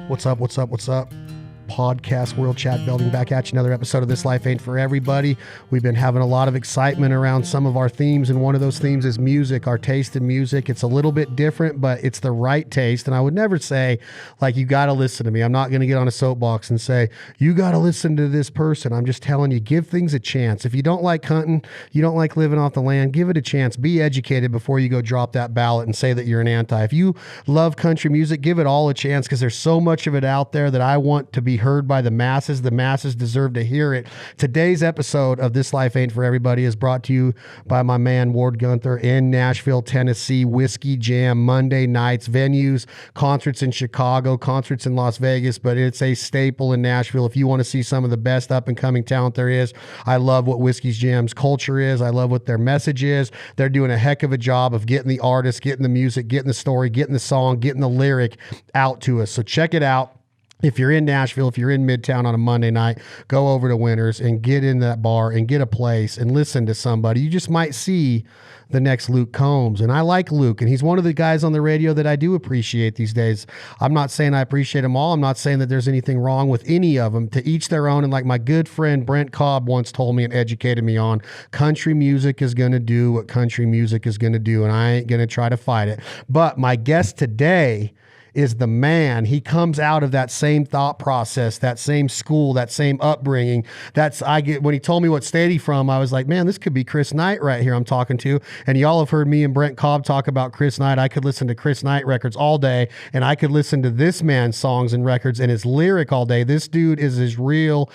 What's up? What's up? What's up? Podcast World Chat building back at you. Another episode of This Life Ain't For Everybody. We've been having a lot of excitement around some of our themes, and one of those themes is music, our taste in music. It's a little bit different, but it's the right taste. And I would never say, like, you got to listen to me. I'm not going to get on a soapbox and say, you got to listen to this person. I'm just telling you, give things a chance. If you don't like hunting, you don't like living off the land, give it a chance. Be educated before you go drop that ballot and say that you're an anti. If you love country music, give it all a chance, because there's so much of it out there that I want to be heard by the masses. The masses deserve to hear it. Today's episode of This Life Ain't For Everybody is brought to you by my man Ward Gunther in Nashville, Tennessee. Whiskey Jam Monday nights, venues, concerts in Chicago, concerts in Las Vegas, but it's a staple in Nashville. If you want to see some of the best up and coming talent there is, I love what Whiskey Jam's culture is. I love what their message is. They're doing a heck of a job of getting the artist, getting the music, getting the story, getting the song, getting the lyric out to us. So check it out. If you're in Nashville, if you're in Midtown on a Monday night, go over to Winners and get in that bar and get a place and listen to somebody. You just might see the next Luke Combs. And I like Luke, and he's one of the guys on the radio that I do appreciate these days. I'm not saying I appreciate them all. I'm not saying that there's anything wrong with any of them. To each their own. And like my good friend Brent Cobb once told me and educated me on, country music is going to do what country music is going to do, and I ain't going to try to fight it. But my guest today is the man. He comes out of that same thought process, that same school, that same upbringing. When he told me what state he's from, I was like, man, this could be Chris Knight right here I'm talking to. And y'all have heard me and Brent Cobb talk about Chris Knight. I could listen to Chris Knight records all day, and I could listen to this man's songs and records and his lyric all day. This dude is as real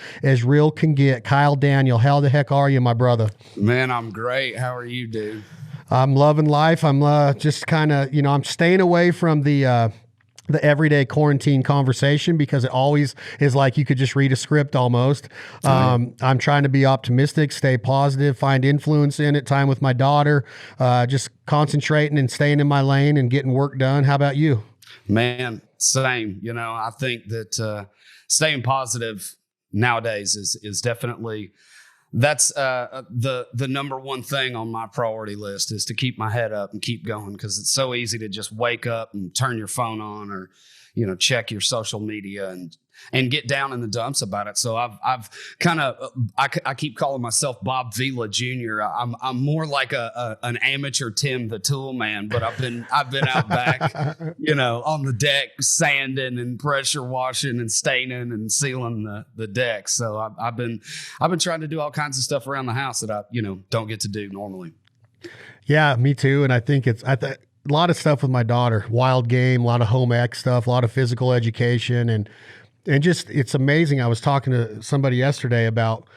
can get. Kyle Daniel, how the heck are you, my brother? Man, I'm great. How are you, dude? I'm loving life. I'm just kind of, I'm staying away from the everyday quarantine conversation, because it always is like you could just read a script almost. I'm trying to be optimistic, stay positive, find influence in it, time with my daughter, just concentrating and staying in my lane and getting work done. How about you? Man, same. I think that staying positive nowadays is definitely, that's the number one thing on my priority list, is to keep my head up and keep going, because it's so easy to just wake up and turn your phone on, or check your social media and get down in the dumps about it. So I've kind of I keep calling myself Bob Vila Jr. I'm more like an amateur Tim the Tool Man, but I've been out back, on the deck, sanding and pressure washing and staining and sealing the deck. So I've been trying to do all kinds of stuff around the house that I don't get to do normally. Yeah, me too. And I think a lot of stuff with my daughter, wild game, a lot of home ec stuff, a lot of physical education, and just, it's amazing. I was talking to somebody yesterday about,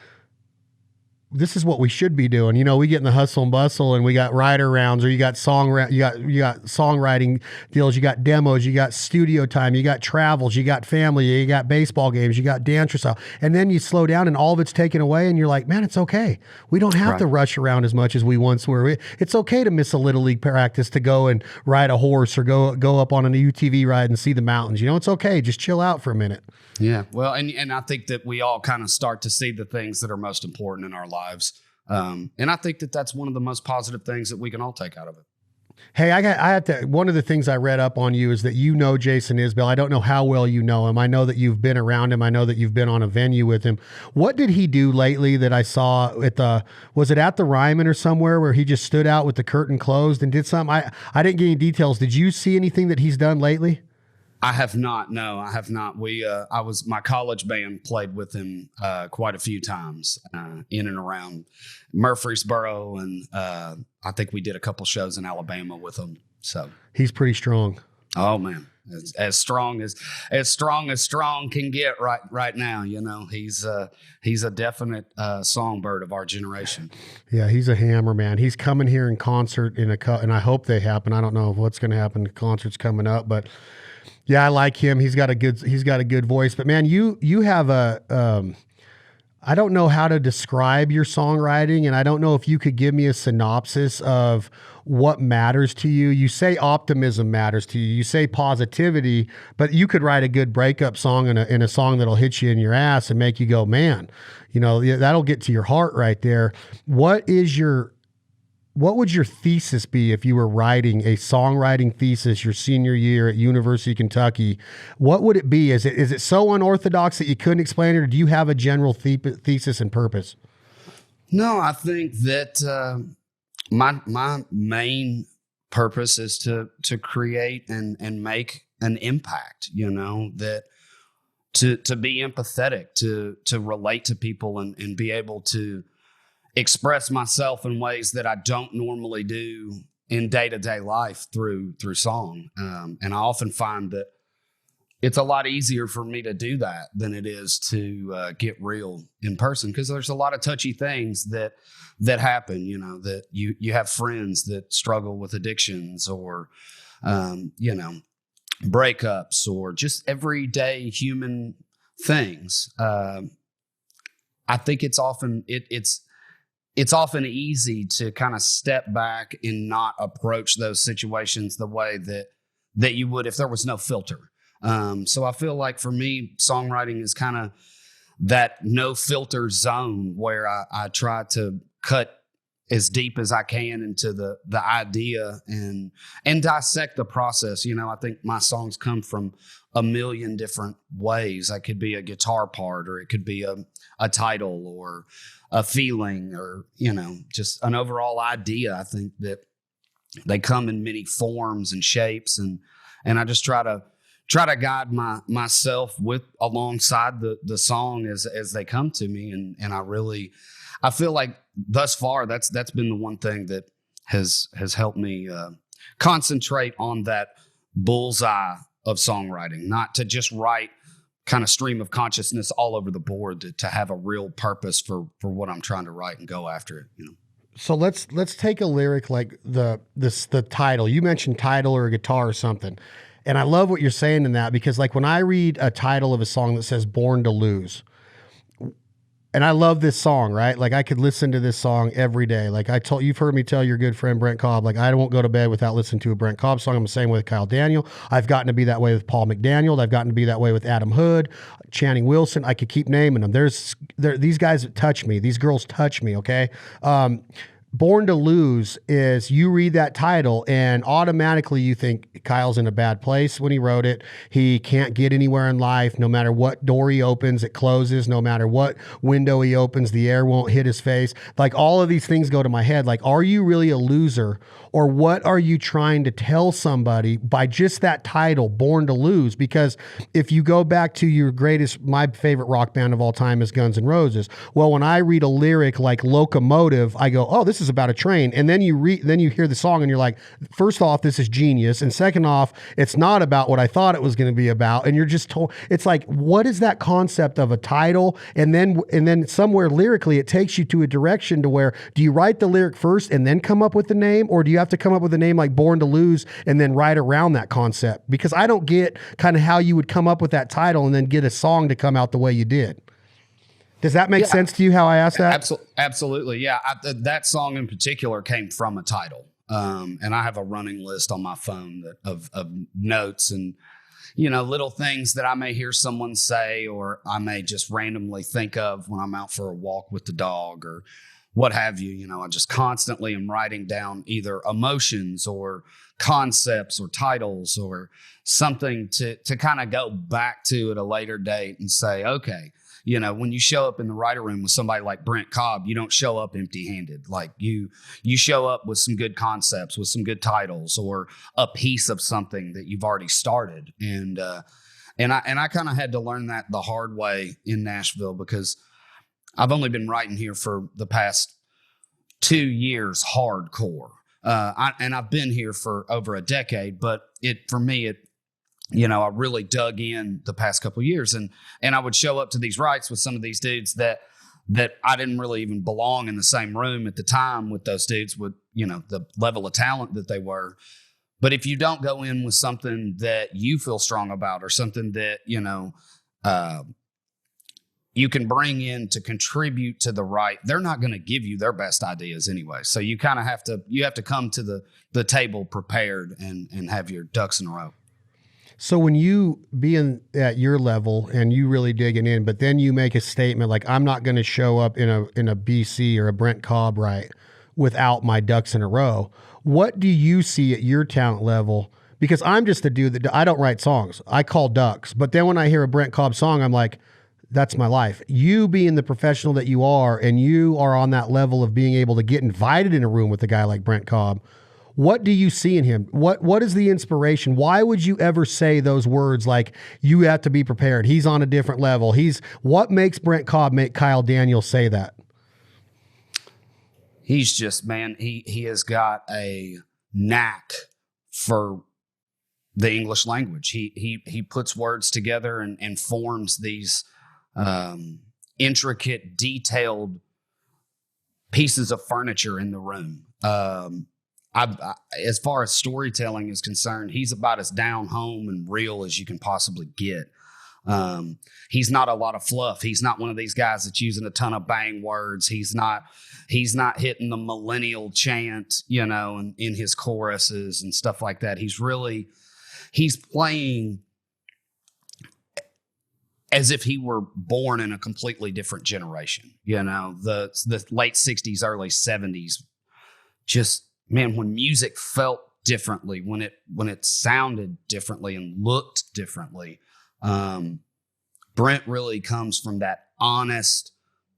this is what we should be doing. We get in the hustle and bustle, and we got writer rounds, or you got you got songwriting deals, you got demos, you got studio time, you got travels, you got family, you got baseball games, you got dance yourself. And then you slow down and all of it's taken away, and you're like, man, it's okay. We don't have to rush around as much as we once were. It's okay to miss a little league practice to go and ride a horse, or go up on an UTV ride and see the mountains. It's okay. Just chill out for a minute. Yeah. Well, and I think that we all kind of start to see the things that are most important in our lives. And I think that that's one of the most positive things that we can all take out of it. Hey, I have to, one of the things I read up on you is that Jason Isbell. I don't know how well you know him. I know that you've been around him. I know that you've been on a venue with him. What did he do lately that I saw was it at the Ryman or somewhere, where he just stood out with the curtain closed and did something? I didn't get any details. Did you see anything that he's done lately? I have not. No, I have not. My college band played with him quite a few times in and around Murfreesboro, and I think we did a couple shows in Alabama with him. So he's pretty strong. Oh man, as strong as strong can get right now. He's a definite songbird of our generation. Yeah, he's a hammer, man. He's coming here in concert and I hope they happen. I don't know what's going to happen. The concert's coming up, but. Yeah, I like him. He's got a good voice. But man, you have I don't know how to describe your songwriting, and I don't know if you could give me a synopsis of what matters to you. You say optimism matters to you. You say positivity, but you could write a good breakup song in a song that'll hit you in your ass and make you go, man, that'll get to your heart right there. What is your what would your thesis be if you were writing a songwriting thesis your senior year at University of Kentucky? What would it be? Is it so unorthodox that you couldn't explain it, or do you have a general thesis and purpose? No, I think that my main purpose is to create and make an impact. That to be empathetic, to relate to people, and be able to express myself in ways that I don't normally do in day-to-day life through song. And I often find that it's a lot easier for me to do that than it is to get real in person, because there's a lot of touchy things that happen, that you have friends that struggle with addictions, or, breakups, or just everyday human things. I think it's often it's often easy to kind of step back and not approach those situations the way that you would if there was no filter. So I feel like for me, songwriting is kind of that no filter zone where I try to cut as deep as I can into the idea and dissect the process. I think my songs come from a million different ways. It could be a guitar part, or it could be a title, or a feeling, or, just an overall idea. I think that they come in many forms and shapes, and I just try to guide myself alongside the song as they come to me. And I feel like thus far, that's been the one thing that has helped me concentrate on that bullseye of songwriting, not to just write kind of stream of consciousness all over the board, to have a real purpose for what I'm trying to write and go after it. So let's take a lyric like the title. You mentioned title or a guitar or something. And I love what you're saying in that, because like when I read a title of a song that says Born to Lose, and I love this song, right? Like I could listen to this song every day. Like you've heard me tell your good friend Brent Cobb, like I won't go to bed without listening to a Brent Cobb song. I'm the same way with Kyle Daniel. I've gotten to be that way with Paul McDaniel. I've gotten to be that way with Adam Hood, Channing Wilson. I could keep naming them. These guys that touch me. These girls touch me, okay? Born to Lose is, you read that title and automatically you think Kyle's in a bad place when he wrote it. He can't get anywhere in life. No matter what door he opens, it closes. No matter what window he opens, the air won't hit his face. Like all of these things go to my head. Like, are you really a loser, or what are you trying to tell somebody by just that title, Born to Lose? Because if you go back to my favorite rock band of all time is Guns N' Roses. Well, when I read a lyric like Locomotive, I go, oh, this is about a train. And then you hear the song and you're like, first off, this is genius. And second off, it's not about what I thought it was going to be about. And you're just told, it's like, what is that concept of a title? And then somewhere lyrically, it takes you to a direction to where, do you write the lyric first and then come up with the name? Or do you have to come up with a name like Born to Lose and then write around that concept? Because I don't get kind of how you would come up with that title and then get a song to come out the way you did. Does that make sense to you, how I asked that? Absolutely. Yeah. That song in particular came from a title. And I have a running list on my phone of notes and, little things that I may hear someone say, or I may just randomly think of when I'm out for a walk with the dog or what have you. I just constantly am writing down either emotions or concepts or titles or something to kind of go back to at a later date and say, okay, when you show up in the writer room with somebody like Brent Cobb, you don't show up empty-handed. Like you show up with some good concepts, with some good titles, or a piece of something that you've already started. And I kind of had to learn that the hard way in Nashville, because I've only been writing here for the past 2 years, hardcore. And I've been here for over a decade, but I really dug in the past couple of years, and I would show up to these rights with some of these dudes that I didn't really even belong in the same room at the time with those dudes with, the level of talent that they were. But if you don't go in with something that you feel strong about, or something that, you can bring in to contribute to the right, they're not going to give you their best ideas anyway. So you kind of have to come to the table prepared and have your ducks in a row. So when you being at your level and you really digging in, but then you make a statement like, I'm not going to show up in a BC or a Brent Cobb, right? without my ducks in a row. What do you see at your talent level? Because I'm just a dude that I don't write songs. I call ducks. But then when I hear a Brent Cobb song, I'm like, that's my life. You being the professional that you are, and you are on that level of being able to get invited in a room with a guy like Brent Cobb. What do you see in him? What is the inspiration? Why would you ever say those words like, you have to be prepared? He's on a different level. What makes Brent Cobb make Kyle Daniels say that? He's just, man, he has got a knack for the English language. He puts words together and forms these intricate, detailed pieces of furniture in the room. As far as storytelling is concerned, he's about as down home and real as you can possibly get. He's not a lot of fluff. He's not one of these guys that's using a ton of bang words. He's not hitting the millennial chant, in his choruses and stuff like that. He's playing as if he were born in a completely different generation. The late 60s, early 70s, just, man, when music felt differently, when it sounded differently and looked differently. Brent really comes from that honest,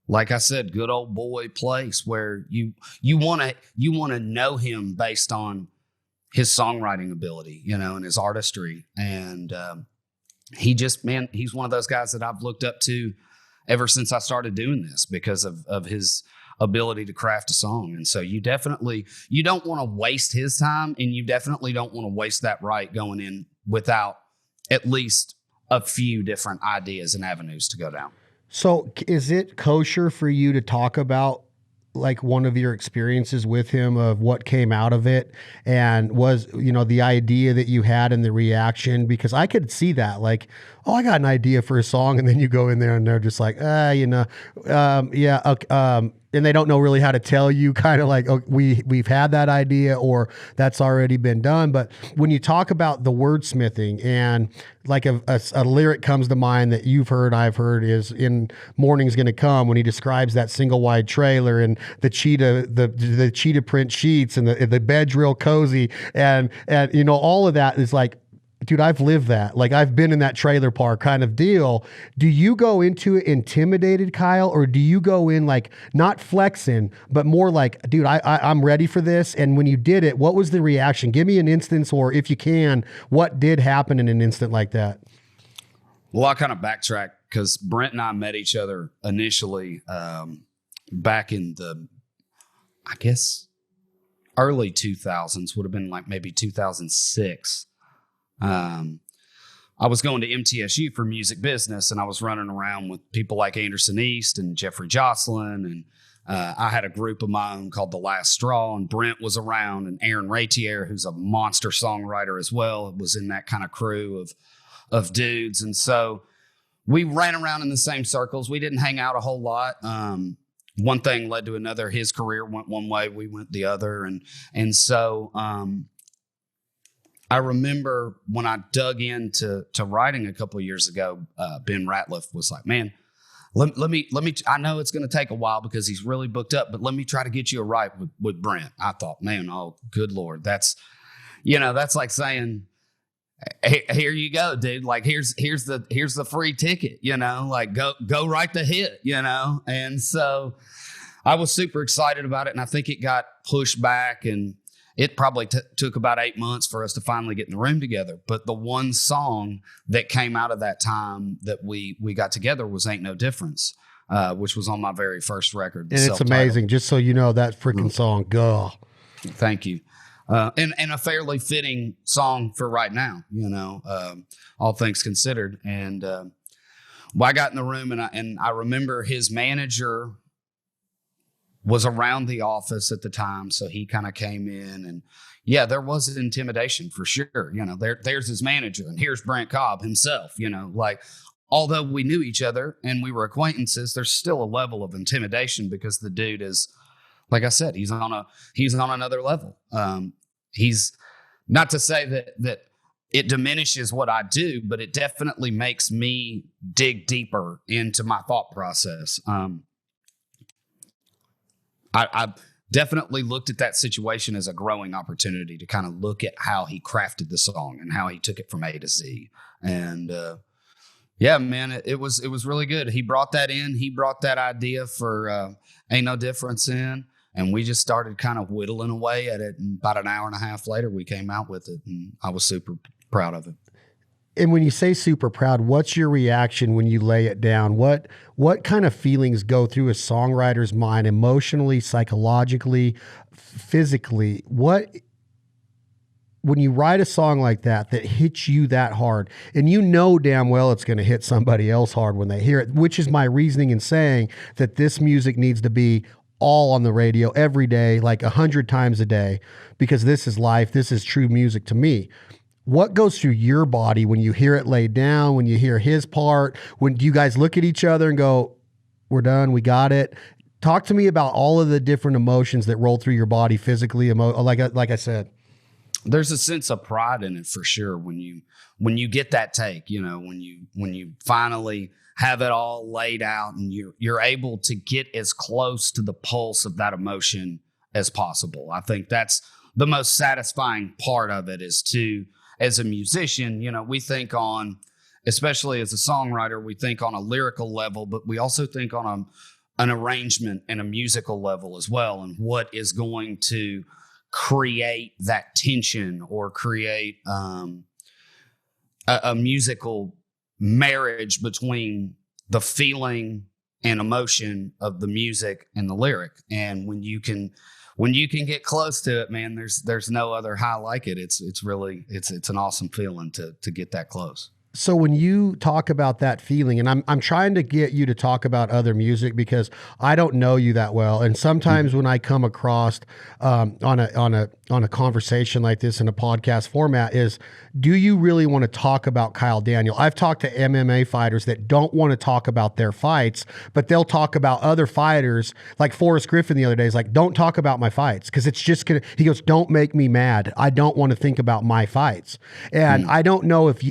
like I said, good old boy place where you want to know him based on his songwriting ability, and his artistry. And he's one of those guys that I've looked up to ever since I started doing this because of his ability to craft a song. And so you don't want to waste his time, and you definitely don't want to waste that right going in without at least a few different ideas and avenues to go down. So is it kosher for you to talk about like one of your experiences with him, of what came out of it, and was, the idea that you had and the reaction? Because I could see that, like, oh, I got an idea for a song. And then you go in there and they're just like, yeah. Okay, and they don't know really how to tell you, kind of like, oh, we've had that idea, or that's already been done. But when you talk about the wordsmithing, and like a lyric comes to mind that you've heard, I've heard, is in Morning's Gonna Come, when he describes that single wide trailer and the cheetah print sheets and the bed's real cozy. And all of that is like, dude, I've lived that. Like, I've been in that trailer park kind of deal. Do you go into it intimidated, Kyle, or do you go in like not flexing, but more like, dude, I'm ready for this? And when you did it, what was the reaction? Give me an instance, or if you can, what did happen in an instant like that? Well, I'll kind of backtrack, because Brent and I met each other initially back in the, I guess, early 2000s, would have been like maybe 2006. I was going to MTSU for music business, and I was running around with people like Anderson East and Jeffrey Jocelyn. And I had a group of my own called The Last Straw, and Brent was around, and Aaron Ratier, who's a monster songwriter as well, was in that kind of crew of dudes. And so we ran around in the same circles. We didn't hang out a whole lot. One thing led to another. His career went one way, we went the other. And so, I remember when I dug into writing a couple of years ago, Ben Ratliff was like, man, let me, I know it's going to take a while because he's really booked up, but let me try to get you a write with Brent. I thought, man, oh, good Lord. That's like saying, hey, here you go, dude. Like, here's the free ticket, like go write the hit, And so I was super excited about it. And I think it got pushed back, and it probably took about 8 months for us to finally get in the room together. But the one song that came out of that time that we got together was Ain't No Difference, which was on my very first record. And it's amazing. Just so you know, that freaking song, go. Thank you. And a fairly fitting song for right now, all things considered. And I got in the room, and I remember his manager was around the office at the time. So he kind of came in, and yeah, there was intimidation for sure. There's his manager, and here's Brent Cobb himself, like, although we knew each other and we were acquaintances, there's still a level of intimidation because the dude is, like I said, he's on another level. He's not to say that it diminishes what I do, but it definitely makes me dig deeper into my thought process. definitely looked at that situation as a growing opportunity to kind of look at how he crafted the song and how he took it from A to Z. And yeah, man, it was really good. He brought that in. He brought that idea for Ain't No Difference in. And we just started kind of whittling away at it. And about an hour and a half later, we came out with it. And I was super proud of it. And when you say super proud, what's your reaction when you lay it down? What kind of feelings go through a songwriter's mind emotionally, psychologically, physically? When you write a song like that hits you that hard, and you know damn well it's going to hit somebody else hard when they hear it, which is my reasoning in saying that this music needs to be all on the radio every day, like 100 times a day, because this is life. This is true music to me. What goes through your body when you hear it laid down, when you hear his part, when you guys look at each other and go, we're done, we got it? Talk to me about all of the different emotions that roll through your body physically, like I said. There's a sense of pride in it for sure when you get that take, when you finally have it all laid out and you're able to get as close to the pulse of that emotion as possible. I think that's the most satisfying part of it is as a musician, we think on, especially as a songwriter, we think on a lyrical level, but we also think on an arrangement and a musical level as well. And what is going to create that tension or create a musical marriage between the feeling and emotion of the music and the lyric. And when you can get close to it, man, there's no other high like it. It's really an awesome feeling to get that close. So when you talk about that feeling, and I'm trying to get you to talk about other music because I don't know you that well, and sometimes when I come across on a conversation like this in a podcast format, is do you really want to talk about Kyle Daniel? I've talked to MMA fighters that don't want to talk about their fights, but they'll talk about other fighters, like Forrest Griffin the other day is like, don't talk about my fights because it's just gonna. He goes, don't make me mad. I don't want to think about my fights, and I don't know if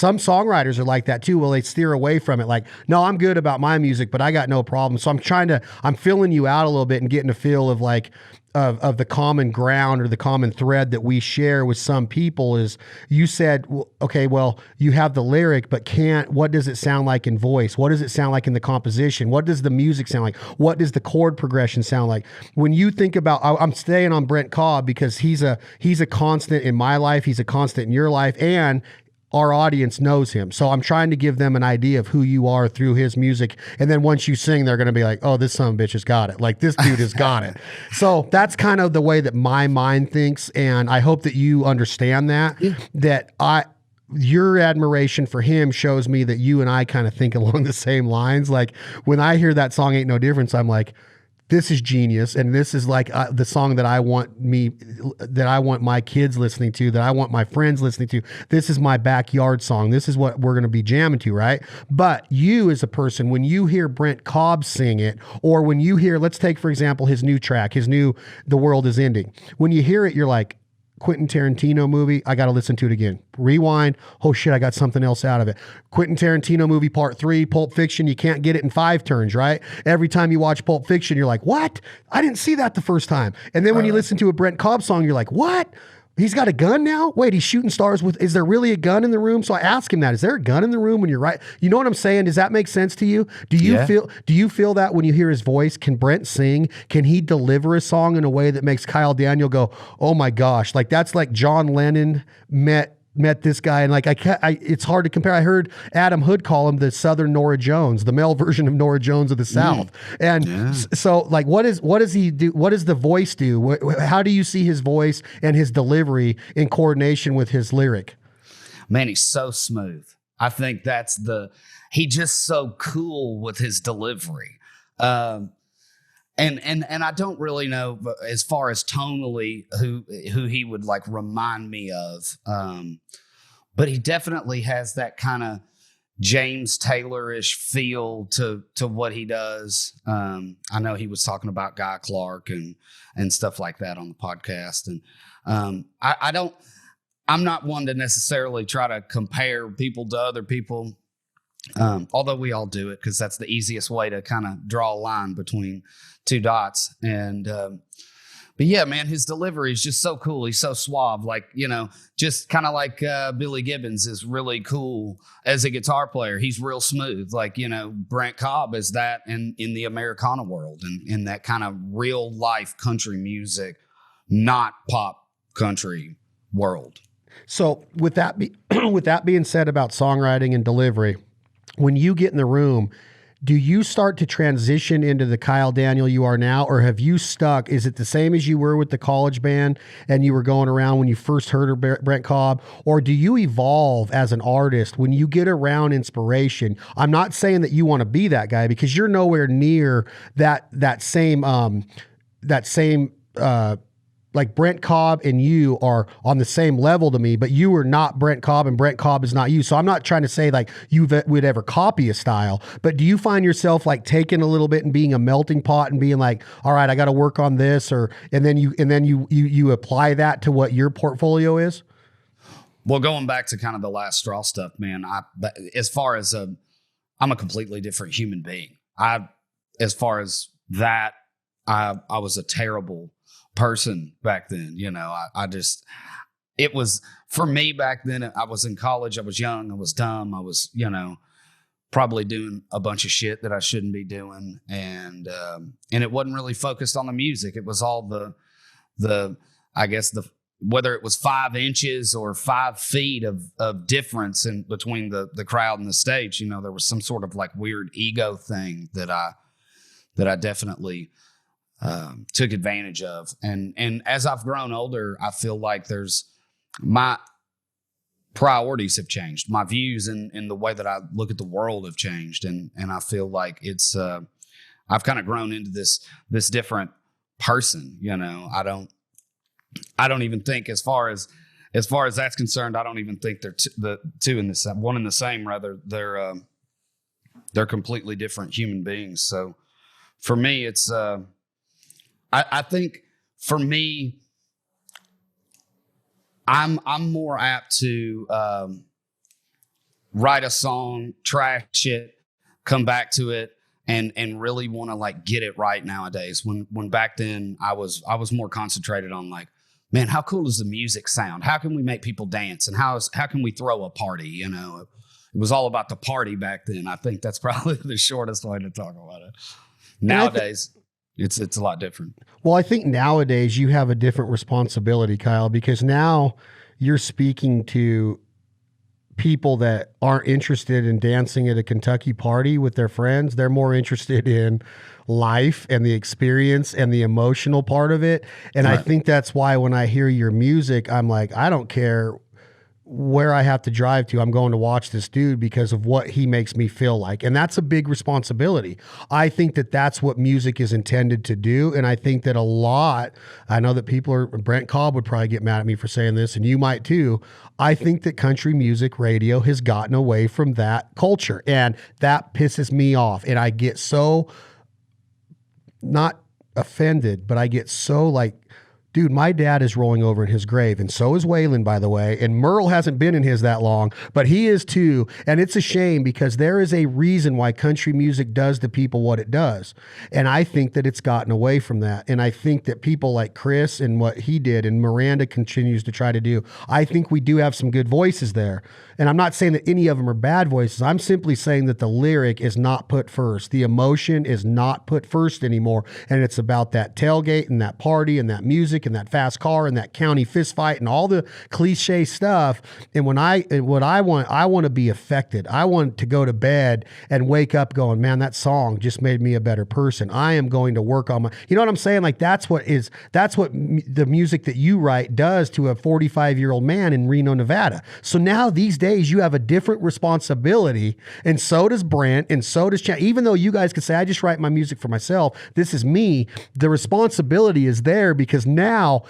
some songwriters are like that too. Well, they steer away from it. Like, no, I'm good about my music, but I got no problem. So I'm filling you out a little bit and getting a feel of like, of the common ground or the common thread that we share with some people is you said, okay, well, you have the lyric, but what does it sound like in voice? What does it sound like in the composition? What does the music sound like? What does the chord progression sound like? When you think about, I'm staying on Brent Cobb because he's a constant in my life. He's a constant in your life. And our audience knows him. So I'm trying to give them an idea of who you are through his music. And then once you sing, they're going to be like, oh, this son of a bitch has got it. Like this dude has got it. So that's kind of the way that my mind thinks. And I hope that you understand that, your admiration for him shows me that you and I kind of think along the same lines. Like when I hear that song, Ain't No Difference, I'm like, this is genius. And this is like the song that I want my kids listening to, that I want my friends listening to. This is my backyard song. This is what we're going to be jamming to, right? But you as a person, when you hear Brent Cobb sing it, or when you hear, let's take, for example, his new track, The World Is Ending. When you hear it, you're like, Quentin Tarantino movie, I got to listen to it again. Rewind. Oh shit, I got something else out of it. Quentin Tarantino movie part 3, Pulp Fiction, you can't get it in 5 turns, right? Every time you watch Pulp Fiction, you're like, what? I didn't see that the first time. And then when you listen to a Brent Cobb song, you're like, what? He's got a gun now? Wait, he's shooting stars is there really a gun in the room? So I ask him that. Is there a gun in the room when you're right? You know what I'm saying? Does that make sense to you? Do you feel that when you hear his voice? Can Brent sing? Can he deliver a song in a way that makes Kyle Daniel go, oh my gosh, like that's like John Lennon met this guy, and like it's hard to compare. I heard Adam Hood call him the Southern Nora Jones, the male version of Nora Jones of the South. And so, like, what does he do? What does the voice do? How do you see his voice and his delivery in coordination with his lyric? Man, he's so smooth. I think he just so cool with his delivery. And I don't really know as far as tonally who he would like remind me of. But he definitely has that kind of James Taylor-ish feel to what he does. I know he was talking about Guy Clark and stuff like that on the podcast. And I'm not one to necessarily try to compare people to other people. Although we all do it because that's the easiest way to kind of draw a line between two dots. And but yeah, man, his delivery is just so cool. He's so suave, like, just kind of like Billy Gibbons is really cool as a guitar player. He's real smooth, like, Brent Cobb is that in the Americana world and in that kind of real life country music, not pop country world. So with that being said about songwriting and delivery, when you get in the room, do you start to transition into the Kyle Daniel you are now, or have you stuck? Is it the same as you were with the college band and you were going around when you first heard of Brent Cobb, or do you evolve as an artist when you get around inspiration? I'm not saying that you want to be that guy because you're nowhere near that same like Brent Cobb and you are on the same level to me, but you are not Brent Cobb and Brent Cobb is not you. So I'm not trying to say like you would ever copy a style, but do you find yourself like taking a little bit and being a melting pot and being like, all right, I got to work on this, and then you apply that to what your portfolio is? Well, going back to kind of the last straw stuff, man, as far as I'm a completely different human being. As far as that, I was a terrible person back then. It was for me back then. I was in college. I was young. I was dumb. I was, probably doing a bunch of shit that I shouldn't be doing. And it wasn't really focused on the music. It was all whether it was 5 inches or 5 feet of difference in between the crowd and the stage, there was some sort of like weird ego thing that I definitely took advantage of. And as I've grown older, I feel like my priorities have changed. My views and the way that I look at the world have changed. And I feel like it's, I've kind of grown into this different person. I don't even think as far as that's concerned, I don't even think they're the two in the same, one in the same, rather they're completely different human beings. So for me, it's, I think for me, I'm more apt to write a song, trash it, come back to it, and really want to like get it right nowadays. When back then I was more concentrated on like, man, how cool does the music sound? How can we make people dance? And how can we throw a party? It was all about the party back then. I think that's probably the shortest way to talk about it. Nowadays, it's a lot different. Well, I think nowadays you have a different responsibility, Kyle, because now you're speaking to people that aren't interested in dancing at a Kentucky party with their friends. They're more interested in life and the experience and the emotional part of it. And right. I think that's why when I hear your music, I'm like, I don't care where I have to drive to, I'm going to watch this dude because of what he makes me feel like. And that's a big responsibility. I think that that's what music is intended to do. And I think that I know that Brent Cobb would probably get mad at me for saying this, and you might too. I think that country music radio has gotten away from that culture, and that pisses me off. And I get so, not offended, but I get so like, dude, my dad is rolling over in his grave, and so is Waylon, by the way. And Merle hasn't been in his that long, but he is too. And it's a shame because there is a reason why country music does to people what it does. And I think that it's gotten away from that. And I think that people like Chris and what he did and Miranda continues to try to do, I think we do have some good voices there. And I'm not saying that any of them are bad voices. I'm simply saying that the lyric is not put first. The emotion is not put first anymore. And it's about that tailgate and that party and that music and that fast car and that county fist fight and all the cliche stuff. And I want to be affected. I want to go to bed and wake up going, man, that song just made me a better person. I am going to work on you know what I'm saying? Like that's what the music that you write does to a 45-year-old man in Reno, Nevada. So now these days you have a different responsibility, and so does Brent, and so does Chad. Even though you guys could say, I just write my music for myself, this is me, the responsibility is there because now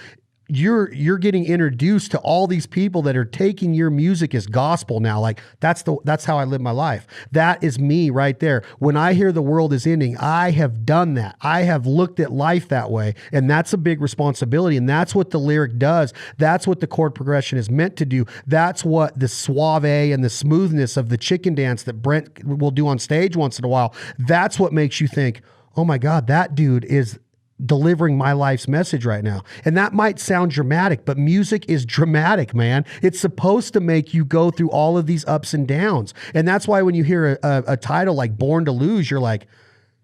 you're getting introduced to all these people that are taking your music as gospel now. Like that's how I live my life. That is me right there. When I hear the world is ending, I have done that. I have looked at life that way, and that's a big responsibility. And that's what the lyric does. That's what the chord progression is meant to do. That's what the suave and the smoothness of the chicken dance that Brent will do on stage once in a while. That's what makes you think, oh my God, that dude is delivering my life's message right now. And that might sound dramatic, but music is dramatic, man. It's supposed to make you go through all of these ups and downs. And that's why when you hear a title like Born to Lose, you're like,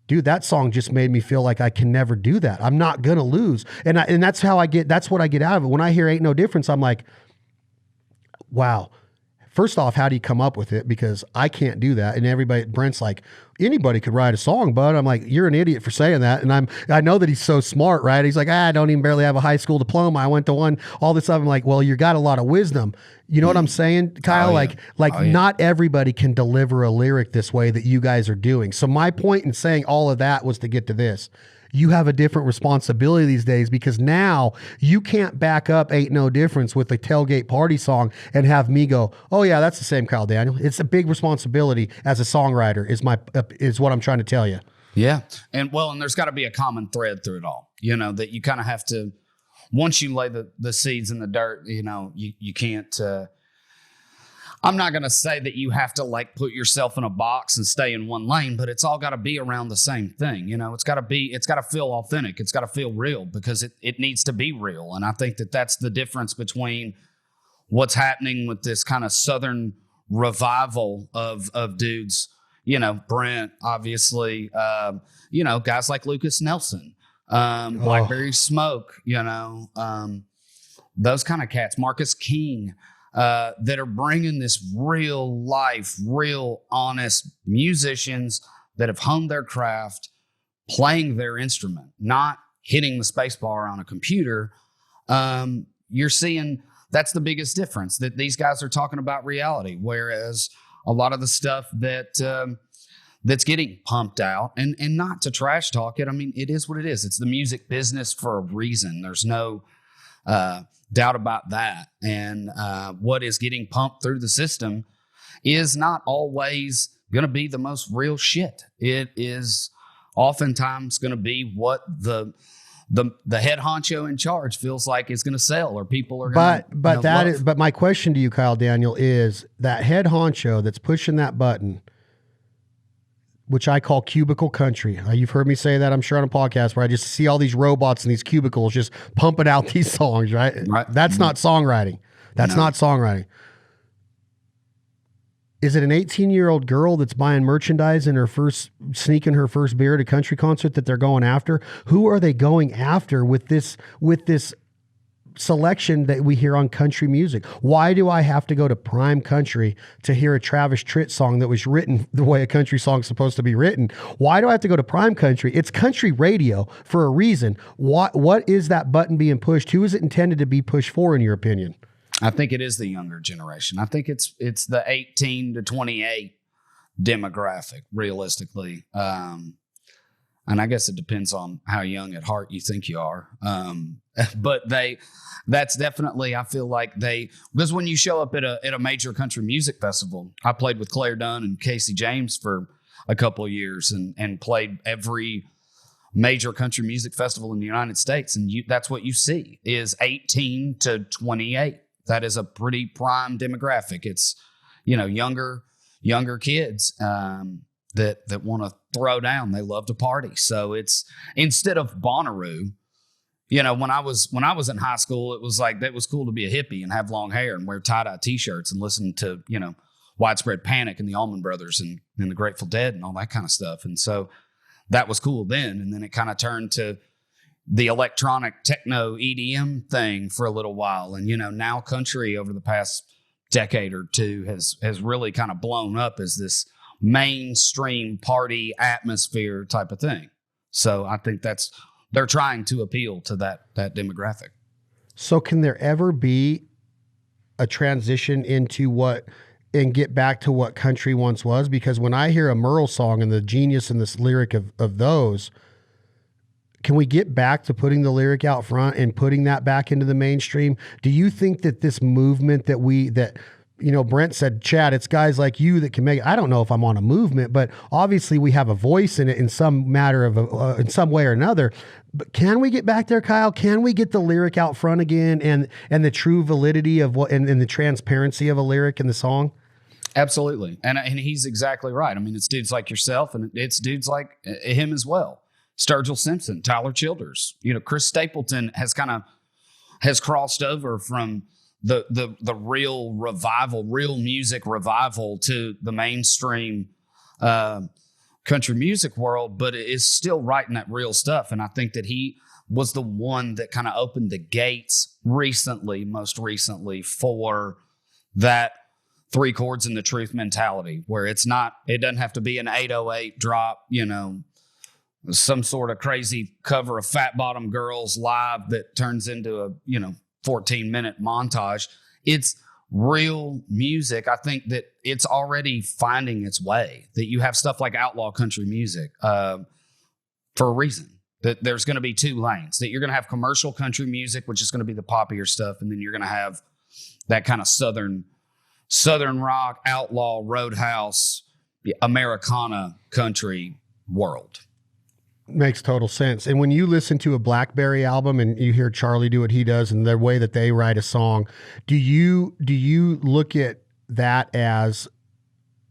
dude, that song just made me feel like I can never do that. I'm not going to lose. And that's what I get out of it. When I hear Ain't No Difference, I'm like, wow. First off, how do you come up with it? Because I can't do that. And Brent's like, anybody could write a song, bud. I'm like, you're an idiot for saying that. And I know that he's so smart, right? He's like, I don't even barely have a high school diploma. I went to one, all this stuff. I'm like, well, you got a lot of wisdom. You know what I'm saying, Kyle? Oh, yeah. Not everybody can deliver a lyric this way that you guys are doing. So my point in saying all of that was to get to this. You have a different responsibility these days because now you can't back up Ain't No Difference with a tailgate party song and have me go, oh yeah, that's the same Kyle Daniel. It's a big responsibility as a songwriter is what I'm trying to tell you. Yeah. And there's got to be a common thread through it all, that you kind of have to, once you lay the seeds in the dirt, you can't, I'm not going to say that you have to put yourself in a box and stay in one lane, but it's all got to be around the same thing. It's got to feel authentic. It's got to feel real because it needs to be real. And I think that that's the difference between what's happening with this kind of Southern revival of dudes, Brent, obviously, guys like Lucas Nelson, Blackberry Smoke, those kind of cats, Marcus King, that are bringing this real life, real honest musicians that have honed their craft, playing their instrument, not hitting the space bar on a computer. You're seeing that's the biggest difference, that these guys are talking about reality, whereas a lot of the stuff that's getting pumped out, and not to trash talk it. I mean, it is what it is. It's the music business for a reason. There's no doubt about that. And what is getting pumped through the system is not always going to be the most real shit. It is oftentimes going to be what the head honcho in charge feels like is going to sell, or people are going to. But my question to you, Kyle Daniel, is that head honcho that's pushing that button, which I call cubicle country. You've heard me say that, I'm sure, on a podcast where I just see all these robots in these cubicles just pumping out these songs, right? That's not songwriting. That's not songwriting. Is it an 18-year-old girl that's buying merchandise and sneaking her first beer at a country concert that they're going after? Who are they going after with this selection that we hear on country music? Why do I have to go to Prime Country to hear a Travis Tritt song that was written the way a country song's supposed to be written? Why do I have to go to Prime Country? It's country radio for a reason. What is that button being pushed? Who is it intended to be pushed for, in your opinion? I think it is the younger generation. I think it's the 18 to 28 demographic, realistically. And I guess it depends on how young at heart you think you are. But that's definitely, I feel like because when you show up at a major country music festival, I played with Claire Dunn and Casey James for a couple of years and played every major country music festival in the United States. And that's what you see is 18 to 28. That is a pretty prime demographic. It's, younger kids, that want to throw down. They love to party. So it's, instead of Bonnaroo, when I was in high school, it was like, that was cool to be a hippie and have long hair and wear tie-dye t-shirts and listen to, Widespread Panic and the Allman Brothers and the Grateful Dead and all that kind of stuff. And so that was cool then. And then it kind of turned to the electronic techno EDM thing for a little while. And, now country over the past decade or two has really kind of blown up as this mainstream party atmosphere type of thing. So I think they're trying to appeal to that demographic. So can there ever be a transition and get back to what country once was? Because when I hear a Merle song and the genius in this lyric of those, can we get back to putting the lyric out front and putting that back into the mainstream? Do you think that this movement that Brent said, Chad, it's guys like you that can make it. I don't know if I'm on a movement, but obviously we have a voice in it in some matter of in some way or another. But can we get back there, Kyle? Can we get the lyric out front again and the true validity of what and the transparency of a lyric in the song? Absolutely. And he's exactly right. I mean, it's dudes like yourself and it's dudes like him as well. Sturgill Simpson, Tyler Childers, Chris Stapleton has crossed over from the real revival, real music revival to the mainstream country music world, but is still writing that real stuff. And I think that he was the one that kind of opened the gates most recently for that 3 chords and the truth mentality, where it doesn't have to be an 808 drop, some sort of crazy cover of Fat Bottom Girls live that turns into a, 14-minute montage. It's real music. I think that it's already finding its way, that you have stuff like outlaw country music for a reason, that there's going to be 2 lanes, that you're going to have commercial country music, which is going to be the poppier stuff. And then you're going to have that kind of Southern rock, outlaw, roadhouse, Americana country world. Makes total sense. And when you listen to a Blackberry album and you hear Charlie do what he does and the way that they write a song, do you look at that as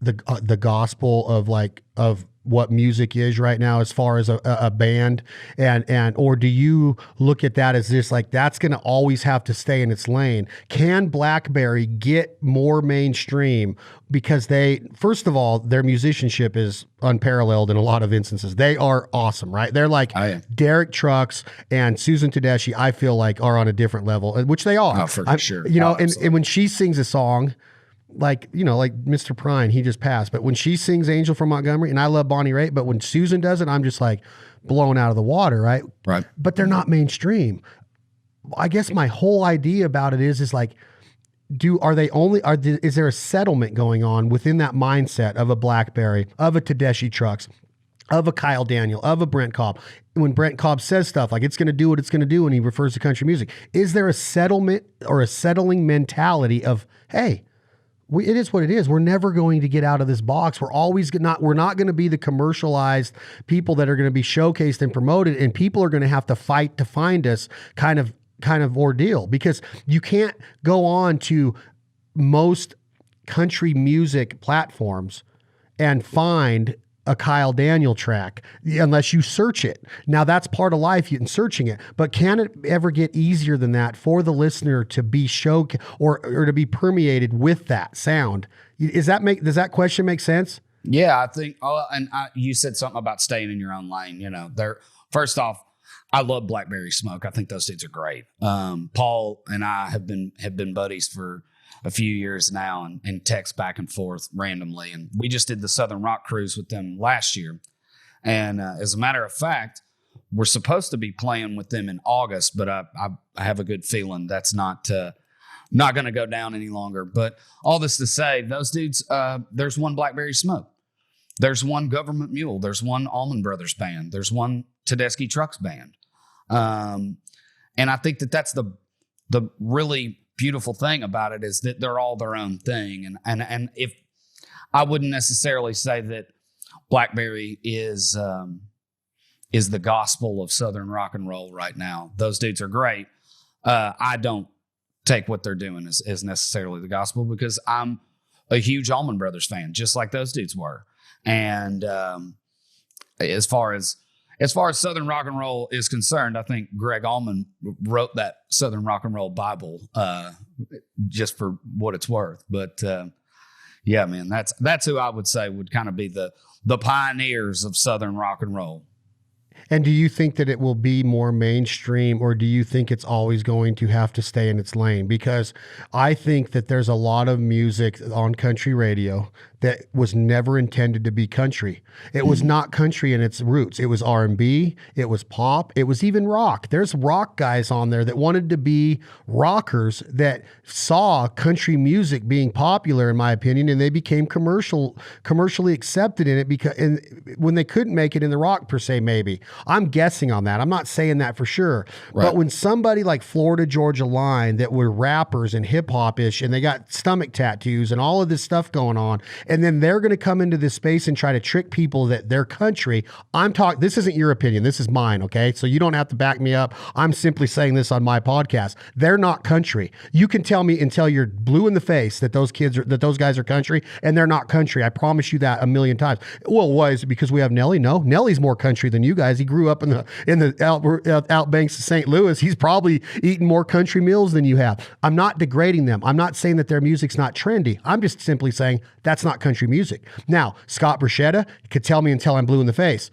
the gospel of what music is right now as far as a band, and or do you look at that as just like that's going to always have to stay in its lane? Can Blackberry get more mainstream because first of all, their musicianship is unparalleled in a lot of instances. They are awesome, right? They're like Derek Trucks and Susan Tedeschi, I feel like, are on a different level, which they are. Oh, for sure. And when she sings a song, like Mr. Prine, he just passed. But when she sings Angel from Montgomery, and I love Bonnie Raitt, but when Susan does it, I'm just like blown out of the water, right? Right. But they're not mainstream. I guess my whole idea about it is like, is there a settlement going on within that mindset of a Blackberry, of a Tedeschi Trucks, of a Kyle Daniel, of a Brent Cobb? When Brent Cobb says stuff like it's going to do what it's going to do and he refers to country music, is there a settlement or a settling mentality of, hey, it is what it is. We're never going to get out of this box. We're not going to be the commercialized people that are going to be showcased and promoted, and people are going to have to fight to find us kind of ordeal, because you can't go on to most country music platforms and find a Kyle Daniel track unless you search it. Now that's part of life in searching it, but can it ever get easier than that for the listener to be or to be permeated with that sound? Does that question make sense? Yeah, I think, you said something about staying in your own lane. First off, I love Blackberry Smoke. I think those dudes are great. Paul and I have been buddies for a few years now and text back and forth randomly. And we just did the Southern Rock Cruise with them last year. And as a matter of fact, we're supposed to be playing with them in August, but I have a good feeling that's not going to go down any longer. But all this to say, those dudes, there's one Blackberry Smoke. There's one Government Mule. There's one Allman Brothers band. There's one Tedeschi Trucks band. And I think that's the really beautiful thing about it, is that they're all their own thing. And if I wouldn't necessarily say that Blackberry is the gospel of Southern rock and roll right now. Those dudes are great. I don't take what they're doing as necessarily the gospel, because I'm a huge Allman Brothers fan, just like those dudes were. And as far as Southern rock and roll is concerned, I think Greg Allman wrote that Southern rock and roll Bible, just for what it's worth. But yeah, man, that's who I would say would kind of be the pioneers of Southern rock and roll. And do you think that it will be more mainstream, or do you think it's always going to have to stay in its lane? Because I think that there's a lot of music on country radio that was never intended to be country. It was not country in its roots. It was R&B, it was pop, it was even rock. There's rock guys on there that wanted to be rockers that saw country music being popular, in my opinion, and they became commercially accepted in it when they couldn't make it in the rock per se, maybe. I'm guessing on that. I'm not saying that for sure. Right. But when somebody like Florida Georgia Line that were rappers and hip hop-ish and they got stomach tattoos and all of this stuff going on, and then they're going to come into this space and try to trick people that they're country. This isn't your opinion. This is mine, okay? So you don't have to back me up. I'm simply saying this on my podcast. They're not country. You can tell me until you're blue in the face that those guys are country, and they're not country. I promise you that a million times. Well, why is it because we have Nelly? No, Nelly's more country than you guys. He grew up in the outbanks of St. Louis. He's probably eaten more country meals than you have. I'm not degrading them. I'm not saying that their music's not trendy. I'm just simply saying that's not country music. Now, Scott Bruschetta could tell me until I'm blue in the face,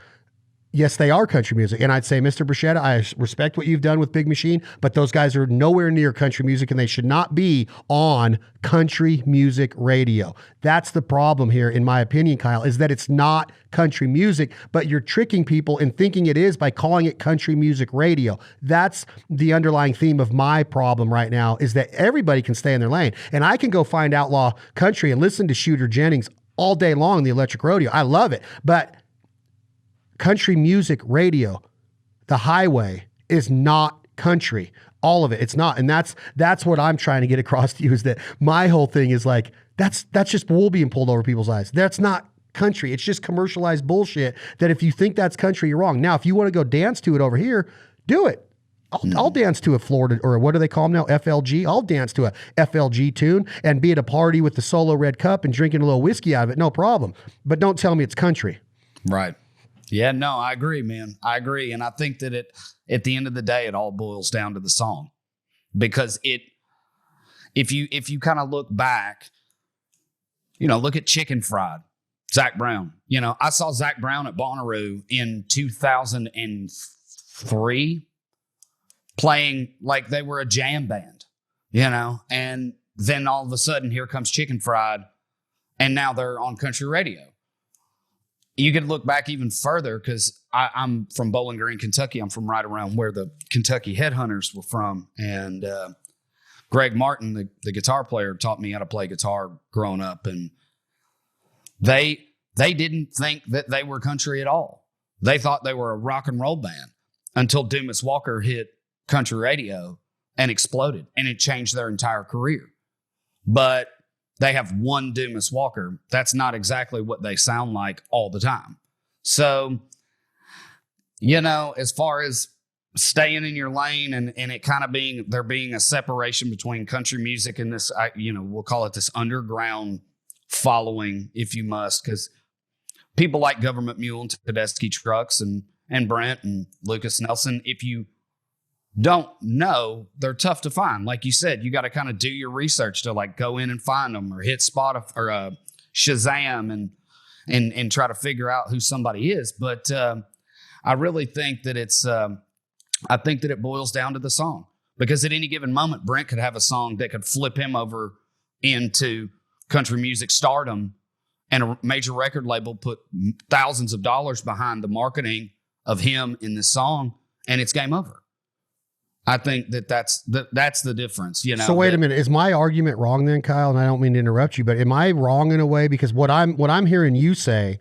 yes, they are country music. And I'd say, Mr. Bruschetta, I respect what you've done with Big Machine, but those guys are nowhere near country music and they should not be on country music radio. That's the problem here, in my opinion, Kyle, is that it's not country music, but you're tricking people and thinking it is by calling it country music radio. That's the underlying theme of my problem right now, is that everybody can stay in their lane. And I can go find outlaw country and listen to Shooter Jennings all day long, the electric rodeo. I love it. But country music radio, the highway, is not country. All of it. It's not. And that's what I'm trying to get across to you, is that my whole thing is like, that's just wool being pulled over people's eyes. That's not country. It's just commercialized bullshit that if you think that's country, you're wrong. Now, if you want to go dance to it over here, do it. I'll dance to a Florida, or what do they call them now? FLG. I'll dance to a FLG tune and be at a party with the Solo Red Cup and drinking a little whiskey out of it. No problem. But don't tell me it's country. Right. Yeah, no, I agree, man. I agree. And I think that at the end of the day, it all boils down to the song, because if you kind of look back, look at Chicken Fried, Zac Brown. I saw Zac Brown at Bonnaroo in 2003 playing like they were a jam band, and then all of a sudden here comes Chicken Fried, and now they're on country radio. You could look back even further, because I'm from Bowling Green, Kentucky. I'm from right around where the Kentucky Headhunters were from. And Greg Martin, the guitar player, taught me how to play guitar growing up. And they didn't think that they were country at all. They thought they were a rock and roll band until Dumas Walker hit country radio and exploded. And it changed their entire career. But they have one Dumas Walker. That's not exactly what they sound like all the time. So, as far as staying in your lane and it kind of there being a separation between country music and this, we'll call it this underground following, if you must, because people like Government Mule and Tedeschi Trucks and Brent and Lucas Nelson, if you don't know, they're tough to find. Like you said, you got to kind of do your research to like go in and find them, or hit Spotify or Shazam and try to figure out who somebody is. But I really think that I think that it boils down to the song, because at any given moment, Brent could have a song that could flip him over into country music stardom, and a major record label put thousands of dollars behind the marketing of him in this song, and it's game over. I think that's the difference, So wait a minute, is my argument wrong then, Kyle? And I don't mean to interrupt you, but am I wrong in a way? Because what I'm hearing you say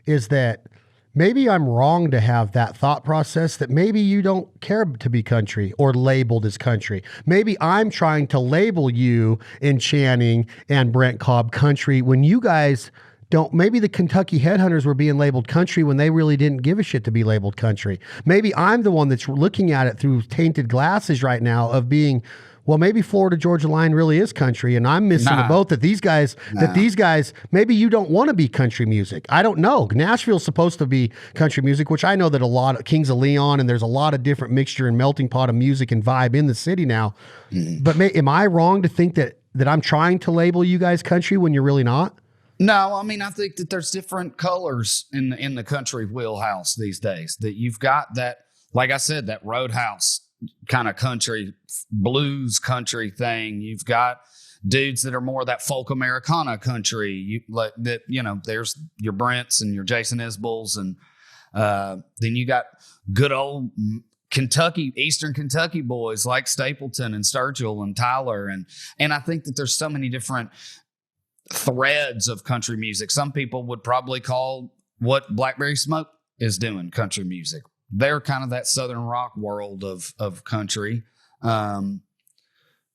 is that maybe I'm wrong to have that thought process, that maybe you don't care to be country or labeled as country. Maybe I'm trying to label you and Channing and Brent Cobb country when you guys don't. Maybe the Kentucky Headhunters were being labeled country when they really didn't give a shit to be labeled country. Maybe I'm the one that's looking at it through tainted glasses right now of being, well, maybe Florida Georgia Line really is country, and I'm missing the boat that these guys, maybe you don't want to be country music. I don't know. Nashville's supposed to be country music, which I know that a lot of Kings of Leon, and there's a lot of different mixture and melting pot of music and vibe in the city now. But am I wrong to think that I'm trying to label you guys country when you're really not? No, I mean, I think that there's different colors in the country wheelhouse these days. That you've got that, like I said, that Roadhouse, kind of country, blues country thing. You've got dudes that are more of that folk Americana country. You like that, there's your Brents and your Jason Isbells, and then you got good old Kentucky, Eastern Kentucky boys like Stapleton and Sturgill and Tyler, and I think that there's so many different threads of country music. Some people would probably call what Blackberry Smoke is doing country music. They're kind of that Southern rock world of country.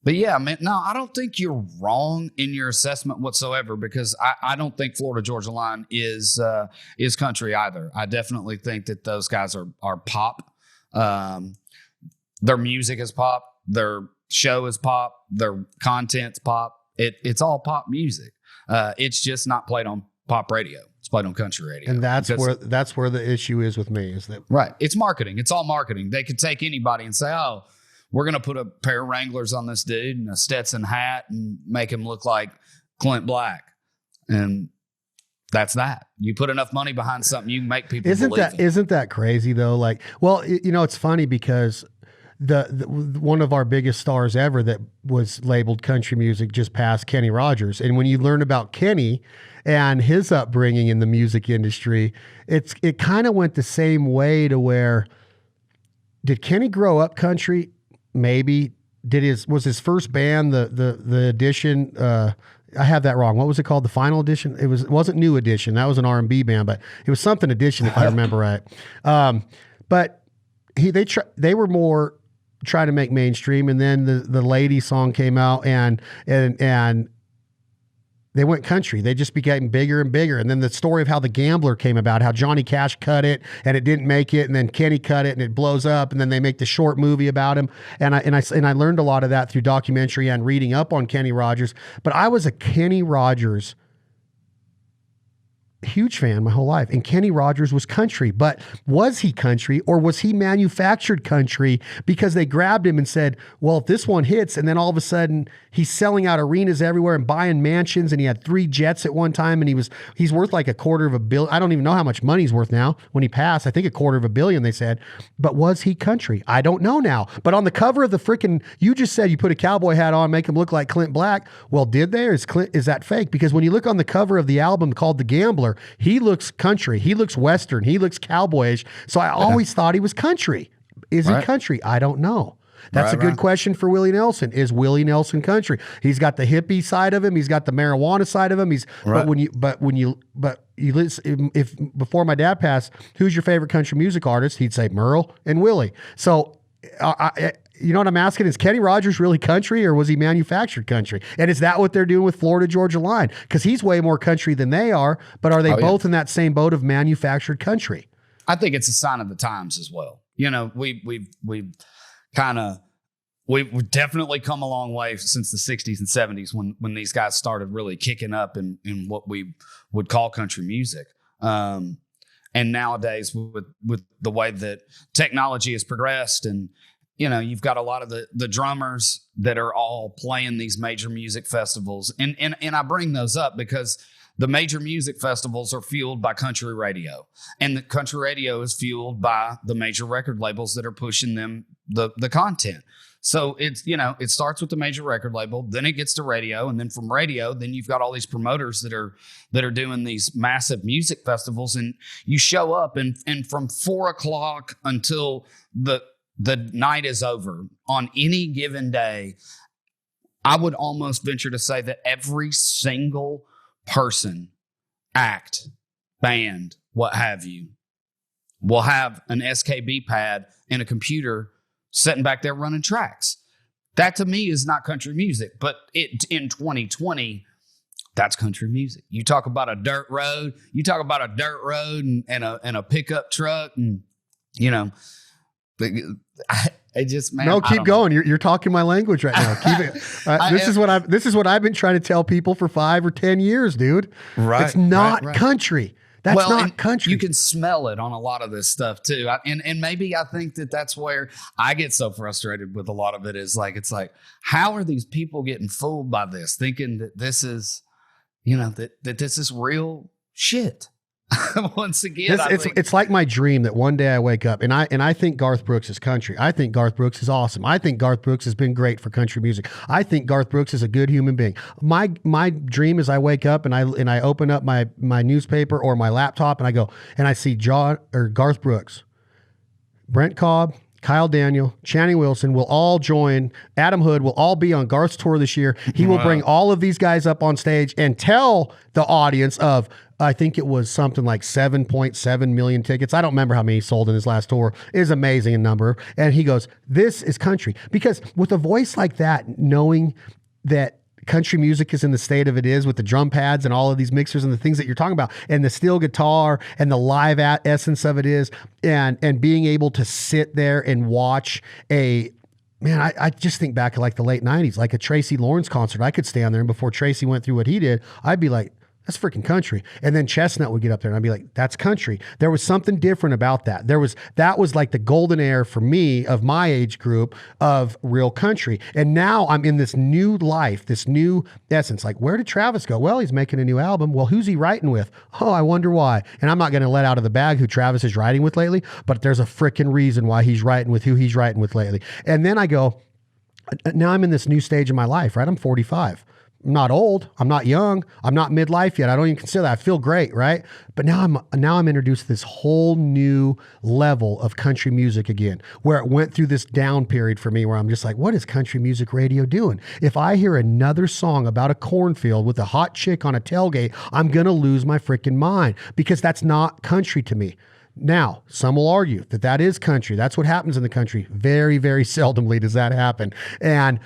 But yeah, man, no, I don't think you're wrong in your assessment whatsoever, because I don't think Florida Georgia Line is country either. I definitely think that those guys are pop. Their music is pop. Their show is pop. Their content's pop. It's all pop music. It's just not played on pop radio. It's played on country radio. And that's where the issue is with me, is that right. It's marketing. It's all marketing. They could take anybody and say, oh, we're going to put a pair of Wranglers on this dude and a Stetson hat and make him look like Clint Black. And that's that. You put enough money behind something, you can make people believe it. Isn't that crazy though? Like, well, it's funny because the one of our biggest stars ever that was labeled country music just passed, Kenny Rogers. And when you learn about Kenny and his upbringing in the music industry, it kind of went the same way, to where, did Kenny grow up country? Maybe. Was his first band the Edition? I have that wrong. What was it called? The Final Edition? It wasn't New Edition. That was an R&B band, but it was something Edition, if I remember right. But they were more trying to make mainstream, and then the Lady song came out, and they went country. They just became bigger and bigger. And then the story of how The Gambler came about, how Johnny Cash cut it and it didn't make it, and then Kenny cut it and it blows up, and then they make the short movie about him. And I learned a lot of that through documentary and reading up on Kenny Rogers. But I was a Kenny Rogers huge fan my whole life, and Kenny Rogers was country. But was he country, or was he manufactured country because they grabbed him and said, well, if this one hits, and then all of a sudden he's selling out arenas everywhere and buying mansions, and he had 3 jets at one time, and he's worth like $250 million. I don't even know how much money he's worth now. When he passed, I think $250 million, they said. But was he country? I don't know now. But on the cover of the freaking, you just said you put a cowboy hat on, make him look like Clint Black. Well, did they, or is that fake? Because when you look on the cover of the album called The Gambler, he looks country, he looks Western, he looks cowboyish. So I always thought he was country. Is he country? I don't know. That's a good question for Willie Nelson. Is Willie Nelson country? He's got the hippie side of him. He's got the marijuana side of him. But you listen, if before my dad passed, who's your favorite country music artist? He'd say Merle and Willie. So you know what I'm asking? Is Kenny Rogers really country, or was he manufactured country? And is that what they're doing with Florida Georgia Line? Because he's way more country than they are, but are they both in that same boat of manufactured country? I think it's a sign of the times as well. We've definitely come a long way since the 60s and 70s when these guys started really kicking up in what we would call country music. And nowadays with the way that technology has progressed, and you've got a lot of the drummers that are all playing these major music festivals. And I bring those up because the major music festivals are fueled by country radio, and the country radio is fueled by the major record labels that are pushing them the content. So it's, it starts with the major record label, then it gets to radio, and then from radio, then you've got all these promoters that are doing these massive music festivals, and you show up and from 4:00 until the night is over on any given day, I would almost venture to say that every single person, act, band, what have you, will have an SKB pad and a computer sitting back there running tracks. That to me is not country music, but in 2020, that's country music. You talk about a dirt road, and a pickup truck, and I just, man. No, keep going. You're talking my language right now. Keep it. This is what I've been trying to tell people for 5 or 10 years, dude. Right. It's not country. That's not country. You can smell it on a lot of this stuff too. And maybe I think that's where I get so frustrated with a lot of it is it's like, how are these people getting fooled by this, thinking that this is, that this is real shit? Once again, it's like my dream that one day I wake up and I think Garth Brooks is country. I think Garth Brooks is awesome. I think Garth Brooks has been great for country music. I think Garth Brooks is a good human being. My dream is I wake up and I open up my newspaper or my laptop and I go and I see Garth Brooks, Brent Cobb, Kyle Daniel, Channing Wilson will all join. Adam Hood will all be on Garth's tour this year. He will bring all of these guys up on stage and tell the audience of, I think it was something like 7.7 million tickets. I don't remember how many he sold in his last tour. It is amazing in number. And he goes, this is country. Because with a voice like that, knowing that country music is in the state of it is with the drum pads and all of these mixers and the things that you're talking about and the steel guitar and the live essence of it is and being able to sit there and watch I just think back to like the late 90s, like a Tracy Lawrence concert. I could stand there and before Tracy went through what he did, I'd be like, that's freaking country. And then Chestnut would get up there and I'd be like, that's country. There was something different about that. That was like the golden era for me of my age group of real country. And now I'm in this new life, this new essence. Like, where did Travis go? Well, he's making a new album. Well, who's he writing with? Oh, I wonder why. And I'm not going to let out of the bag who Travis is writing with lately, but there's a freaking reason why he's writing with who he's writing with lately. And then I go, now I'm in this new stage of my life, right? I'm 45. I'm not old. I'm not young. I'm not midlife yet. I don't even consider that. I feel great, right? But now I'm introduced to this whole new level of country music again, where it went through this down period for me where I'm just like, what is country music radio doing? If I hear another song about a cornfield with a hot chick on a tailgate, I'm going to lose my freaking mind because that's not country to me. Now, some will argue that that is country. That's what happens in the country. Very, very seldomly does that happen. And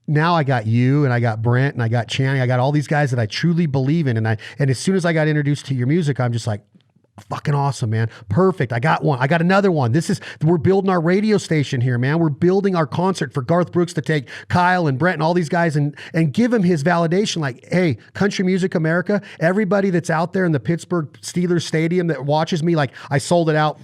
now I got you and I got Brent and I got Channing. I got all these guys that I truly believe in. And as soon as I got introduced to your music, I'm just like, fucking awesome, man. Perfect. I got one. I got another one. We're building our radio station here, man. We're building our concert for Garth Brooks to take Kyle and Brent and all these guys and give him his validation. Like, hey, Country Music America, everybody that's out there in the Pittsburgh Steelers stadium that watches me, like I sold it out,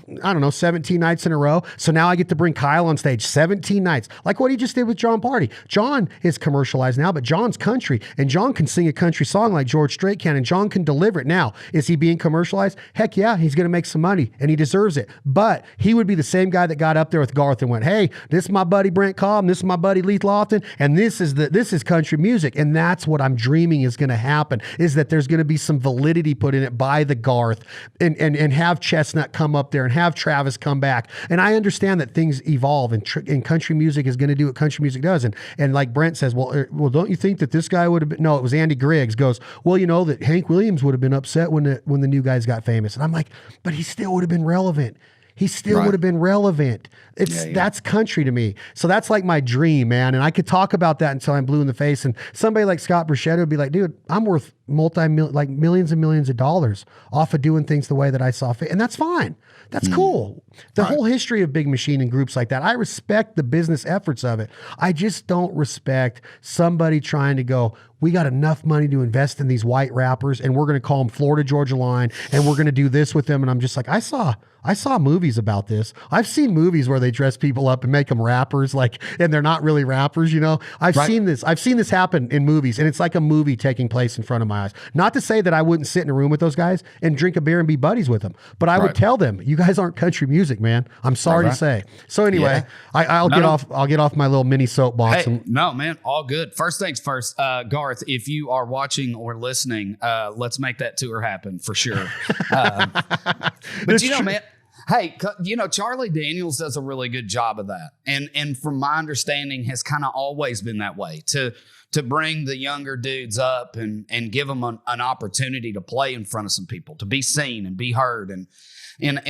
17 nights in a row. So now I get to bring Kyle on stage 17 nights, like what he just did with John Party. John is commercialized now, but John's country and John can sing a country song like George Strait can and John can deliver it. Now, is he being commercialized? Heck yeah. He's going to make some money and he deserves it. But he would be the same guy that got up there with Garth and went, hey, this is my buddy Brent Cobb, this is my buddy Leith Lofton, and this is country music. And that's what I'm dreaming is going to happen, is that there's going to be some validity put in it by the Garth and have Chestnut come up there and have Travis come back. And I understand that things evolve and country music is going to do what country music does. And like Brent says, well, don't you think that this guy would have been, no, it was Andy Griggs goes, well, that Hank Williams would have been upset when the new guys got famous. And I'm like, but he still would have been relevant. He still would have been relevant. That's country to me. So that's like my dream, man. And I could talk about that until I'm blue in the face. And somebody like Scott Bruschetta would be like, dude, I'm worth millions and millions of dollars off of doing things the way that I saw fit. And that's fine. That's cool. The whole history of Big Machine and groups like that, I respect the business efforts of it. I just don't respect somebody trying to go, we got enough money to invest in these white rappers and we're going to call them Florida Georgia Line and we're going to do this with them. And I'm just like, I saw movies about this. I've seen movies where they dress people up and make them rappers, and they're not really rappers, I've seen this happen in movies, and it's like a movie taking place in front of my eyes. Not to say that I wouldn't sit in a room with those guys and drink a beer and be buddies with them, but I would tell them, you guys aren't country music, man. I'm sorry to say. So anyway, I'll get off my little mini soapbox. Hey, no, man, all good. First things first, Garth, if you are watching or listening, let's make that tour happen for sure. But man, hey, Charlie Daniels does a really good job of that. And from my understanding has kind of always been that way to bring the younger dudes up and give them an opportunity to play in front of some people, to be seen and be heard. And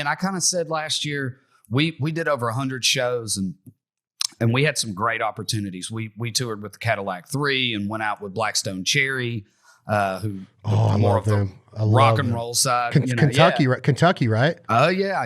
I kind of said last year, we did over 100 shows and we had some great opportunities. We toured with the Cadillac 3 and went out with Blackstone Cherry, who I love them. I rock and roll side. Kentucky, right? Oh yeah.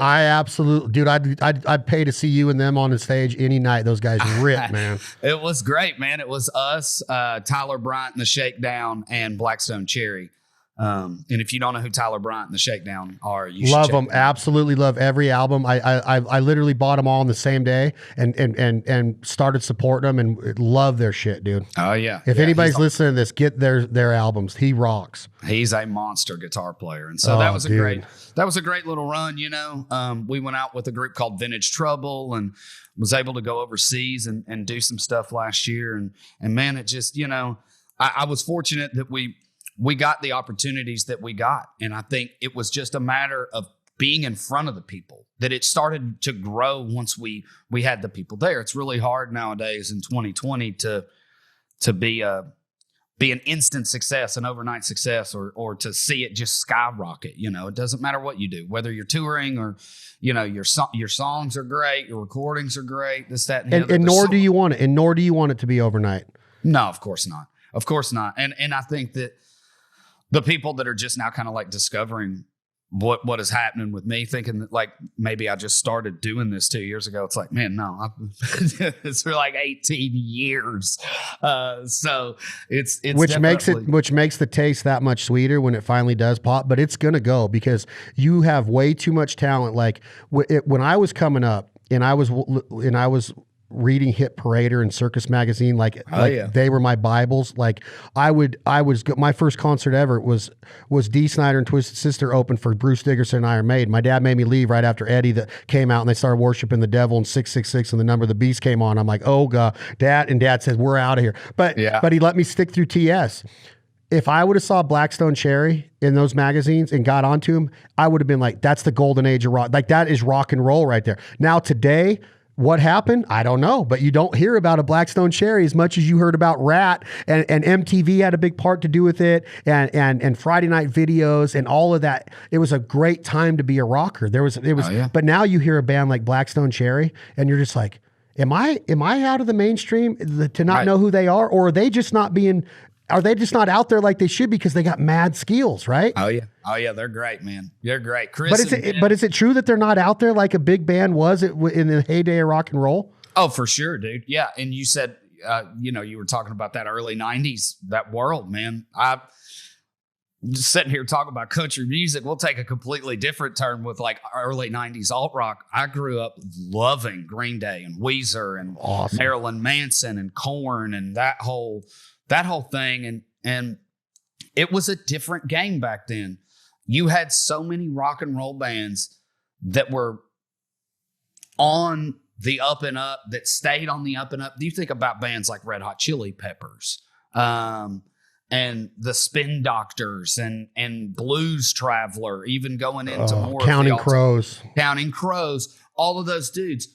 I absolutely, dude. I'd pay to see you and them on the stage any night. Those guys rip, man. It was great, man. It was us, Tyler Bryant and the Shakedown, and Blackstone Cherry. And if you don't know who Tyler Bryant and the Shakedown are, you should love check them. Absolutely love every album. I literally bought them all on the same day and started supporting them and love their shit, dude. Oh yeah. If anybody's listening to this, get their albums. He rocks. He's a monster guitar player, and so that was a great little run. You know, we went out with a group called Vintage Trouble and was able to go overseas and do some stuff last year. And man, it just, you know, I was fortunate that we got the opportunities that we got. And I think it was just a matter of being in front of the people that it started to grow once we had the people there. It's really hard nowadays in 2020 to be an instant success, an overnight success, or to see it just skyrocket. You know, it doesn't matter what you do, whether you're touring or, you know, your songs are great, your recordings are great, this, that, and the other. And nor do you want it. And nor do you want it to be overnight. No, of course not. Of course not. And I think that the people that are just now kind of like discovering what is happening with me, thinking that like maybe I just started doing this 2 years ago. It's like, man, no, it's for like 18 years. So it's which makes the taste that much sweeter when it finally does pop. But it's gonna go because you have way too much talent. Like when I was coming up and I was reading Hit Parader and Circus Magazine, they were my Bibles. Like my first concert ever was Dee Snider and Twisted Sister open for Bruce Dickinson and Iron Maiden. My dad made me leave right after Eddie that came out and they started worshiping the devil and 666 and the Number of the Beast came on. I'm like, oh God, Dad says we're out of here. But he let me stick through TS. If I would have saw Blackstone Cherry in those magazines and got onto him, I would have been like, that's the golden age of rock. Like that is rock and roll right there. Now today, what happened? I don't know, but you don't hear about a Blackstone Cherry as much as you heard about Rat, and MTV had a big part to do with it, and Friday night videos and all of that. It was a great time to be a rocker. But now you hear a band like Blackstone Cherry, and you're just like, am I out of the mainstream to not know who they are, or are they just not out there like they should because they got mad skills, right? Oh yeah, they're great, man. They're great, Chris. But is it true that they're not out there like a big band was in the heyday of rock and roll? Oh, for sure, dude. Yeah, and you said, you were talking about that early '90s, that world, man. I'm just sitting here talking about country music. We'll take a completely different turn with like early '90s alt rock. I grew up loving Green Day and Weezer and Marilyn Manson and Korn and that whole thing. And it was a different game back then. You had so many rock and roll bands that were on the up and up, that stayed on the up and up. You think about bands like Red Hot Chili Peppers, and the Spin Doctors and Blues Traveler, even going into more Counting Crows, all of those dudes.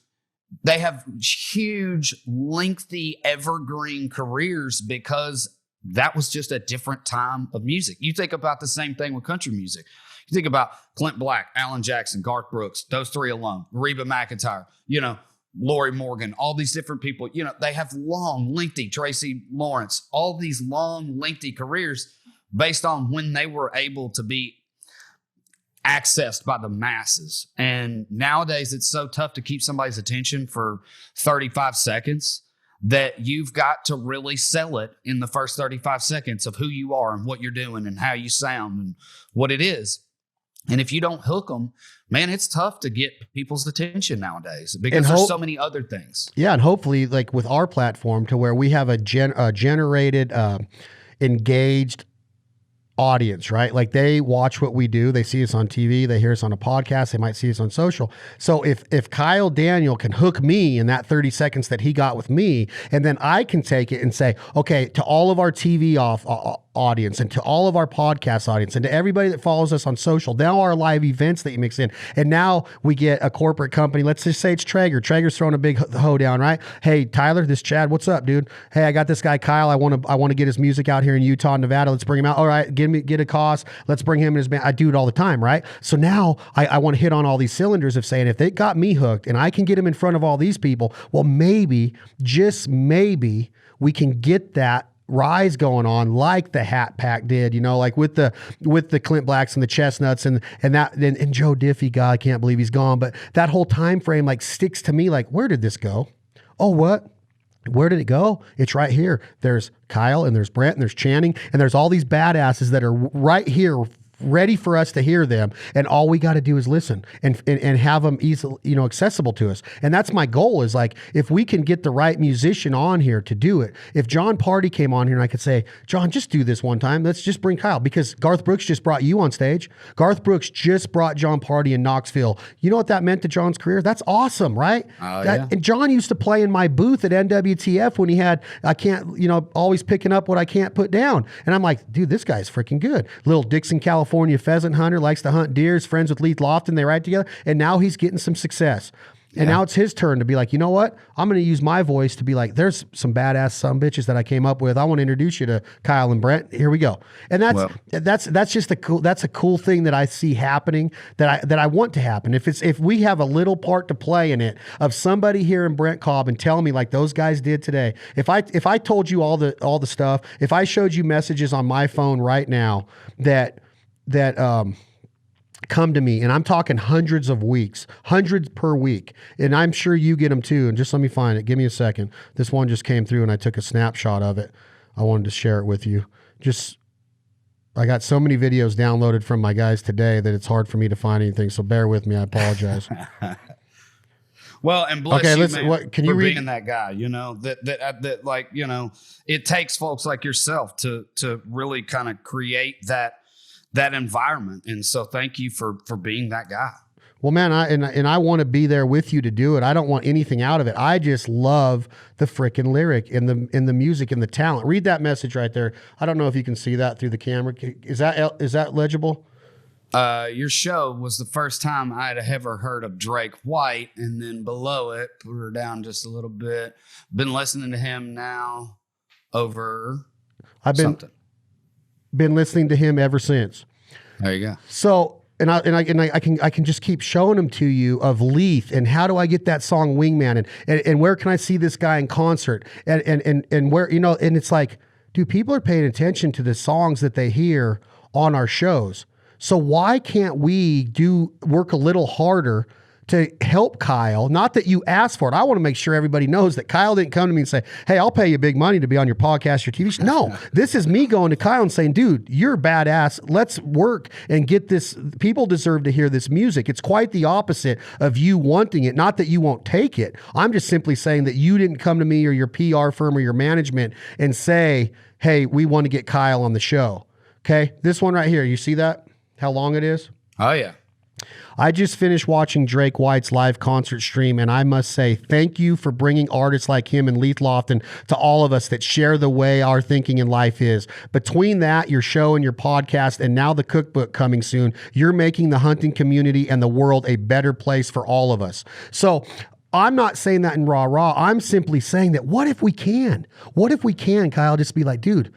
They have huge, lengthy, evergreen careers because that was just a different time of music. You think about the same thing with country music. You think about Clint Black, Alan Jackson, Garth Brooks, those three alone, Reba McEntire, Lori Morgan, all these different people, they have long, lengthy, Tracy Lawrence, all these long, lengthy careers based on when they were able to be accessed by the masses. And nowadays it's so tough to keep somebody's attention for 35 seconds that you've got to really sell it in the first 35 seconds of who you are and what you're doing and how you sound and what it is. And if you don't hook them, man, it's tough to get people's attention nowadays because there's so many other things. Yeah. And hopefully like with our platform to where we have a generated, engaged audience, right? Like they watch what we do. They see us on TV. They hear us on a podcast. They might see us on social. So if Kyle Daniel can hook me in that 30 seconds that he got with me, and then I can take it and say, okay, to all of our TV audience and to all of our podcast audience and to everybody that follows us on social, now our live events that you mix in, and now we get a corporate company. Let's just say it's Traeger. Traeger's throwing a big hoe down, right? Hey, Tyler, this Chad, what's up, dude? Hey, I got this guy, Kyle. I want to get his music out here in Utah, Nevada. Let's bring him out. All right, get a cost. Let's bring him in his band. I do it all the time, right? So now I want to hit on all these cylinders of saying, if they got me hooked and I can get him in front of all these people, well, maybe, just maybe, we can get that rise going on like the Hat Pack did, like with the Clint Blacks and the Chestnuts and Joe Diffie. God, I can't believe he's gone. But that whole time frame like sticks to me. Like, where did this go? Oh, what? Where did it go? It's right here. There's Kyle and there's Brent and there's Channing and there's all these badasses that are right here, ready for us to hear them, and all we got to do is listen and have them easily, accessible to us. And that's my goal, is like, if we can get the right musician on here to do it. If John Party came on here and I could say, John, just do this one time, let's just bring Kyle, because Garth Brooks just brought you on stage. Garth Brooks just brought John Party in Knoxville. You know what that meant to John's career? That's awesome, right? Yeah. And John used to play in my booth at NWTF when he had, I can't, always picking up what I can't put down. And I'm like, dude, this guy's freaking good. Little Dixon, California pheasant hunter, likes to hunt deer, is friends with Leith Lofton, they ride together, and now he's getting some success. And now it's his turn to be like, you know what? I'm going to use my voice to be like, there's some badass bitches that I came up with. I want to introduce you to Kyle and Brent. Here we go. And that's just a cool thing that I see happening, that I want to happen. If we have a little part to play in it, of somebody here in Brent Cobb and telling me like those guys did today. If I told you all the stuff, if I showed you messages on my phone right now that come to me, and I'm talking hundreds per week, and I'm sure you get them too. And just let me find it. Give me a second. This one just came through and I took a snapshot of it. I wanted to share it with you. I got so many videos downloaded from my guys today that it's hard for me to find anything. So bear with me. I apologize. Well, and bless you, man, can you for read? Being that guy, that like, it takes folks like yourself to really kind of create that environment. And so thank you for being that guy. Well, man, I want to be there with you to do it. I don't want anything out of it. I just love the freaking lyric and the music and the talent. Read that message right there. I don't know if you can see that through the camera. Is that legible? Your show was the first time I'd ever heard of Drake White, and then below it, put her down just a little bit. Been listening to him now over been listening to him ever since. There you go. So, and I can just keep showing them to you of Leith, and how do I get that song Wingman, and where can I see this guy in concert, and where, and it's like, dude, people are paying attention to the songs that they hear on our shows. So why can't we work a little harder to help Kyle? Not that you asked for it. I want to make sure everybody knows that Kyle didn't come to me and say, hey, I'll pay you big money to be on your podcast, your TV show. No, this is me going to Kyle and saying, dude, you're badass. Let's work and get this. People deserve to hear this music. It's quite the opposite of you wanting it. Not that you won't take it. I'm just simply saying that you didn't come to me or your PR firm or your management and say, hey, we want to get Kyle on the show. Okay. This one right here. You see that? How long it is? Oh, yeah. I just finished watching Drake White's live concert stream, and I must say thank you for bringing artists like him and Leith Lofton to all of us that share the way our thinking in life is. Between that, your show and your podcast, and now the cookbook coming soon, you're making the hunting community and the world a better place for all of us. So I'm not saying that in rah-rah. I'm simply saying that what if we can? What if we can, Kyle, just be like, dude,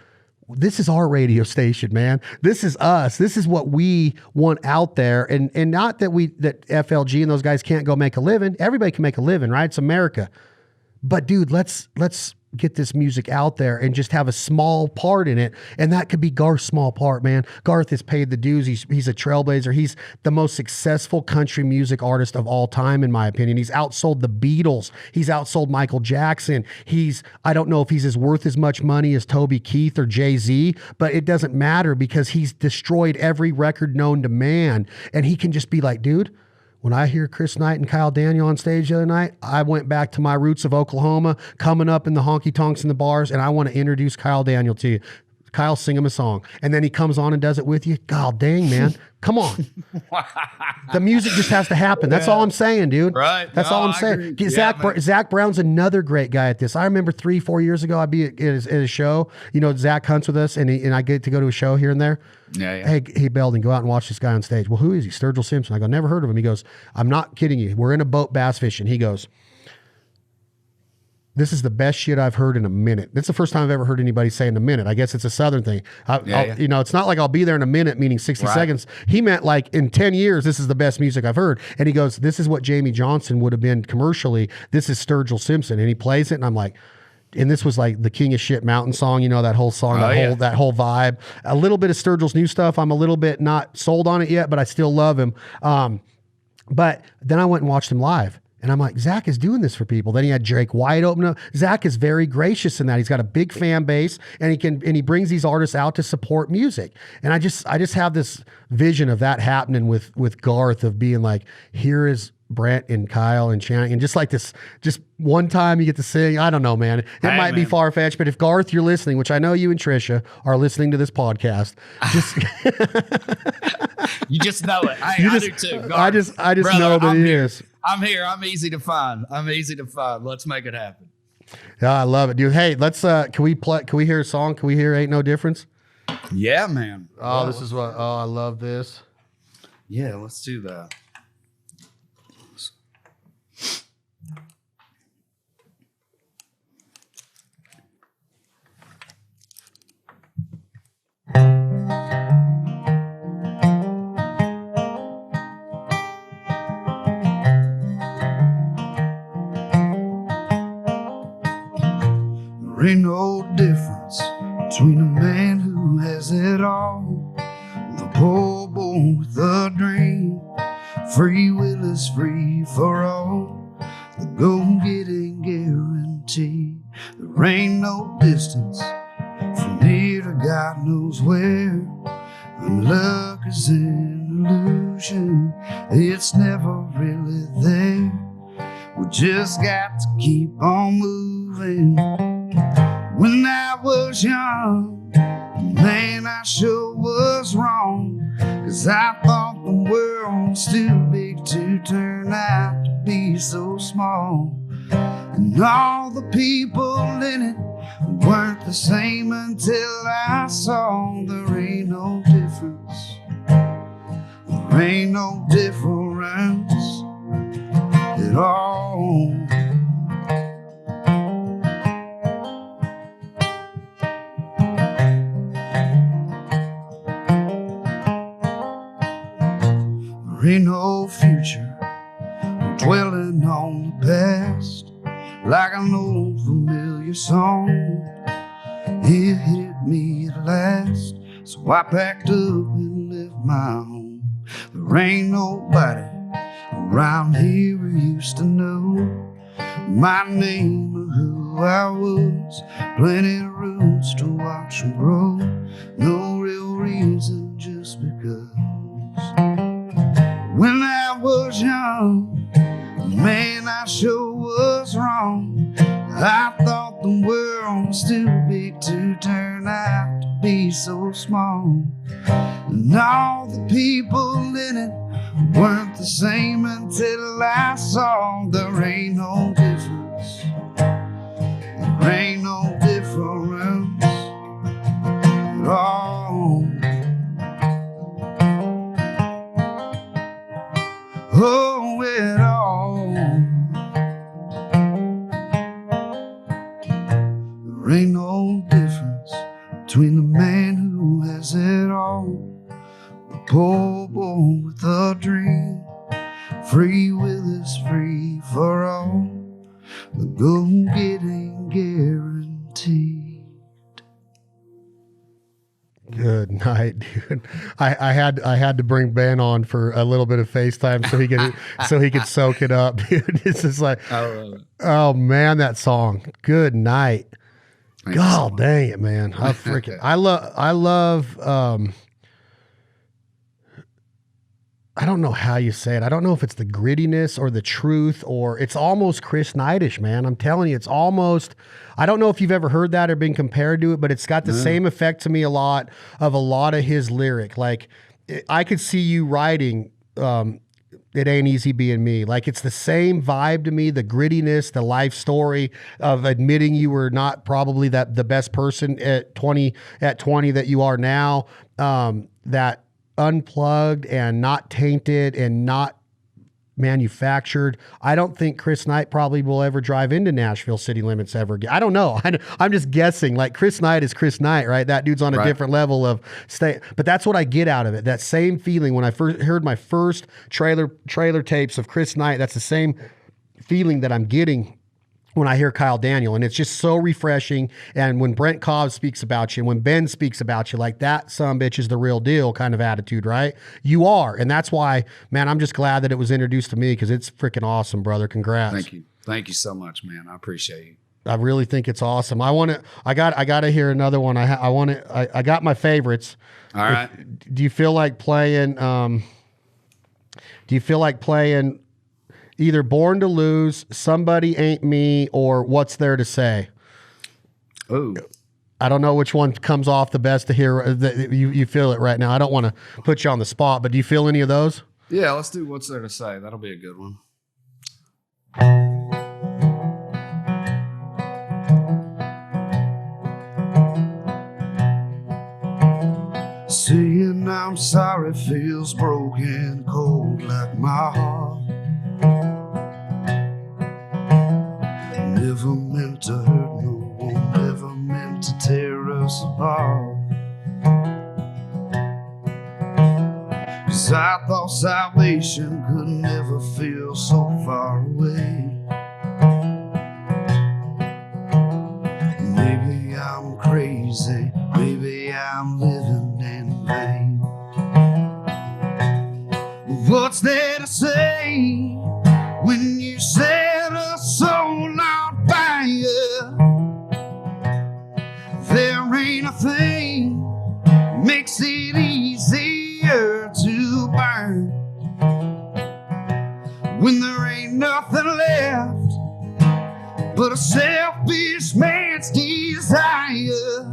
this is our radio station, man. This is us. This is what we want out there. And not that that FLG and those guys can't go make a living. Everybody can make a living, right? It's America. But dude, let's get this music out there and just have a small part in it. And that could be Garth's small part, man. Garth has paid the dues. He's a trailblazer. He's the most successful country music artist of all time, in my opinion. He's outsold the Beatles. He's outsold Michael Jackson. I don't know if he's worth as much money as Toby Keith or Jay-Z, but it doesn't matter because he's destroyed every record known to man. And he can just be like, dude, when I hear Chris Knight and Kyle Daniel on stage the other night, I went back to my roots of Oklahoma, coming up in the honky tonks and the bars, and I want to introduce Kyle Daniel to you. Kyle, sing him a song. And then he comes on and does it with you. God dang, man. Come on. The music just has to happen. That's all I'm saying, dude. Right. That's all I'm saying. Zach Brown's another great guy at this. I remember 3-4 years ago, I'd be at a show. Zach hunts with us, and I get to go to a show here and there. Yeah. Hey, Belden, go out and watch this guy on stage. Well, who is he? Sturgill Simpson. I go, never heard of him. He goes, I'm not kidding you. We're in a boat bass fishing. He goes, this is the best shit I've heard in a minute. That's the first time I've ever heard anybody say in a minute. I guess it's a Southern thing. It's not like I'll be there in a minute, meaning 60 seconds. He meant like in 10 years, this is the best music I've heard. And he goes, this is what Jamie Johnson would have been commercially. This is Sturgill Simpson. And he plays it, and I'm like, and this was like the King of Shit Mountain song, that whole song, that whole vibe. A little bit of Sturgill's new stuff. I'm a little bit not sold on it yet, but I still love him. But then I went and watched him live. And I'm like, Zach is doing this for people. Then he had Drake White open up. Zach is very gracious in that. He's got a big fan base, and he brings these artists out to support music. And I just have this vision of that happening with Garth, of being like, here is Brent and Kyle and Channing, and just like this, just one time you get to sing. I don't know, man. It might be far-fetched, but if Garth, you're listening, which I know you and Trisha are listening to this podcast, just you just know it. I do too. Garth, I just brother, know that he is. I'm here. I'm easy to find. Let's make it happen. Yeah, I love it, dude. Hey, let's can we hear a song? Can we hear Ain't No Difference? Yeah, man. Oh, this is what I love this. Yeah, let's do that. There ain't no difference between a man who has it all, the poor boy with a dream. Free will is free for all, the go-getting guarantee. There ain't no distance from here to God knows where, and luck is an illusion, it's never really there. We just got to keep on moving. When I was young, man, I sure was wrong, 'cause I thought the world was too big to turn out to be so small. And all the people in it weren't the same until I saw there ain't no difference. There ain't no difference at all. There ain't no future, we're dwelling on the past, like an old familiar song. It hit me at last, so I packed up and left my home. There ain't nobody around here who used to know my name or who I was. Plenty of roots to watch them grow, no real reason, just because. When I was young, man, I sure was wrong. I thought the world was too big to turn out to be so small. And all the people in it weren't the same until I saw there ain't no difference. There ain't no difference at all. Oh, at all. There ain't no difference between the man who has it all, the poor boy with a dream. Free will is free for all, the go-getting guaranteed. Good night, dude. I had to bring Ben on for a little bit of FaceTime so he could soak it up, dude. It's just like, oh man, that song. Good night. God dang it, man. I love I don't know how you say it. I don't know if it's the grittiness or the truth, or it's almost Chris Knightish, man. I'm telling you, it's almost, I don't know if you've ever heard that or been compared to it, but it's got the same effect to me a lot of his lyric. Like, I could see you writing, It Ain't Easy Being Me. Like, it's the same vibe to me, the grittiness, the life story of admitting you were not probably the best person at 20 that you are now, that unplugged and not tainted and not manufactured. I don't think Chris Knight probably will ever drive into Nashville city limits ever again. I don't know. I'm just guessing. Like, Chris Knight is Chris Knight, right? That dude's on a different level of stay. But that's what I get out of it. That same feeling when I first heard my first trailer tapes of Chris Knight. That's the same feeling that I'm getting when I hear Kyle Daniel, and it's just so refreshing. And when Brent Cobb speaks about you, when Ben speaks about you, like that sumbitch is the real deal kind of attitude, right? You are. And that's why, man, I'm just glad that it was introduced to me because it's freaking awesome, brother. Congrats. Thank you. Thank you so much, man. I appreciate you. I really think it's awesome. I got to hear another one. I got my favorites. All right. Do you feel like playing, either Born to Lose, Somebody Ain't Me, or What's There to Say? Oh, I don't know which one comes off the best to hear. You feel it right now. I don't want to put you on the spot, but do you feel any of those? yeah. Let's do What's There to Say. That'll be a good one. Saying I'm sorry feels broken, cold like my heart. Never meant to hurt no one, never meant to tear us apart. 'Cause I thought salvation could never feel so far away. Maybe I'm crazy, maybe I'm living in vain. What's there to say when you set a soul on fire? There ain't a thing makes it easier to burn. When there ain't nothing left but a selfish man's desire.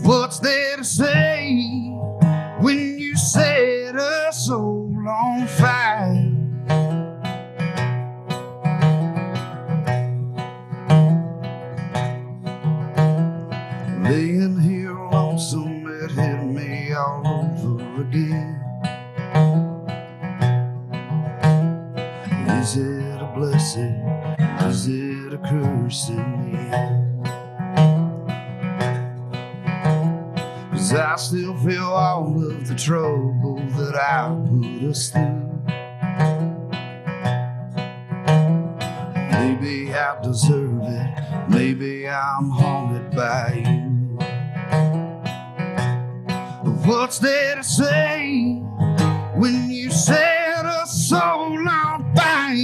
What's there to say when you set a soul on fire? Laying here lonesome, it hit me all over again. Is it a blessing? Is it a curse in the end? 'Cause I still feel all of the trouble that I put us through. Maybe I deserve it, maybe I'm haunted by you. But what's there to say when you set a soul on fire?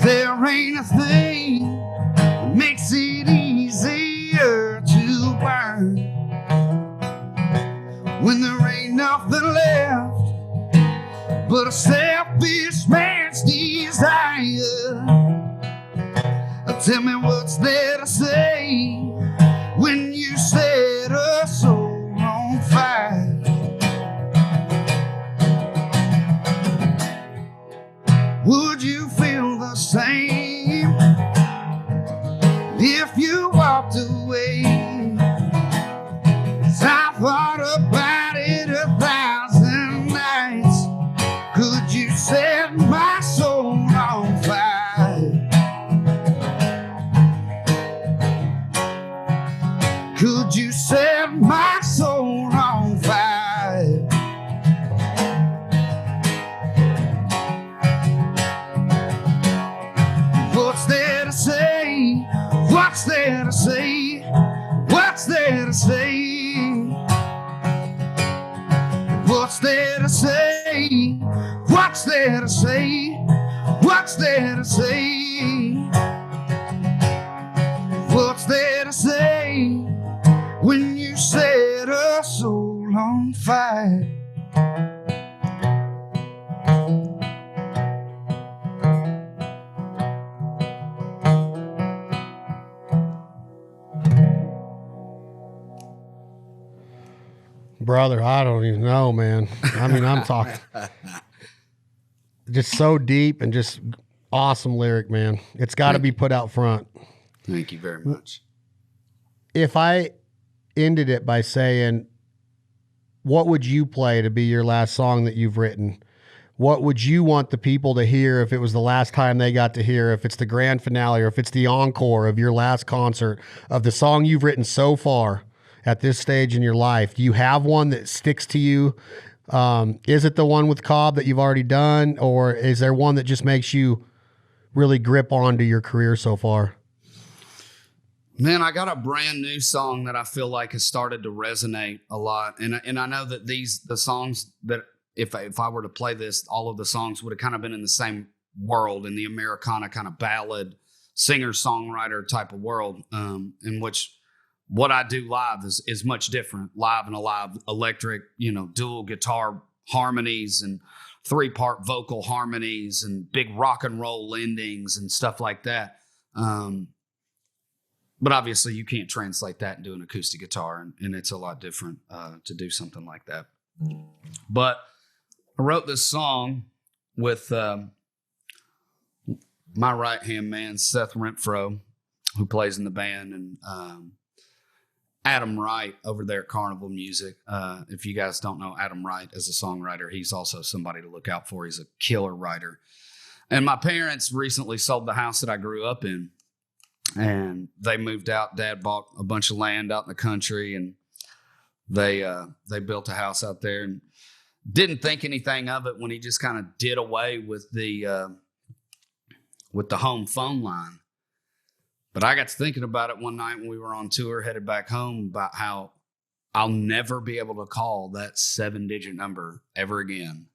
There ain't a thing that makes it easier to burn. When there ain't nothing left but a selfish man's desire. Tell me what's there to say when you set a soul on fire. Would you feel the same if you walked away? 'Cause I thought about it 1,000 nights. Could you set my soul on fire? Could you set my soul on fire? What's there to say? What's there to say? What's there to say? What's there to say? What's there to say? What's there to say? What's there to say when you set a soul on fire? Brother, I don't even know, man. I mean, I'm talking just so deep and just awesome lyric, man. It's got to be put out front. Thank you very much. If I ended it by saying, what would you play to be your last song that you've written? What would you want the people to hear if it was the last time they got to hear, if it's the grand finale or if it's the encore of your last concert of the song you've written so far at this stage in your life? Do you have one that sticks to you Is it the one with Cobb that you've already done, or is there one that just makes you really grip onto your career so far? Man, I got a brand new song that I feel like has started to resonate a lot. And I know that the songs that if I were to play this, all of the songs would have kind of been in the same world, in the Americana kind of ballad, singer-songwriter type of world, in which what I do live is much different. Live and a live electric, dual guitar harmonies and 3-part vocal harmonies and big rock and roll endings and stuff like that. But obviously you can't translate that into an acoustic guitar, and it's a lot different to do something like that. But I wrote this song with my right-hand man, Seth Renfro, who plays in the band, and Adam Wright over there at Carnival Music. If you guys don't know Adam Wright as a songwriter, he's also somebody to look out for. He's a killer writer. And my parents recently sold the house that I grew up in, and they moved out. Dad bought a bunch of land out in the country, and they built a house out there, and didn't think anything of it when he just kind of did away with the home phone line. But I got to thinking about it one night when we were on tour, headed back home, about how I'll never be able to call that 7-digit number ever again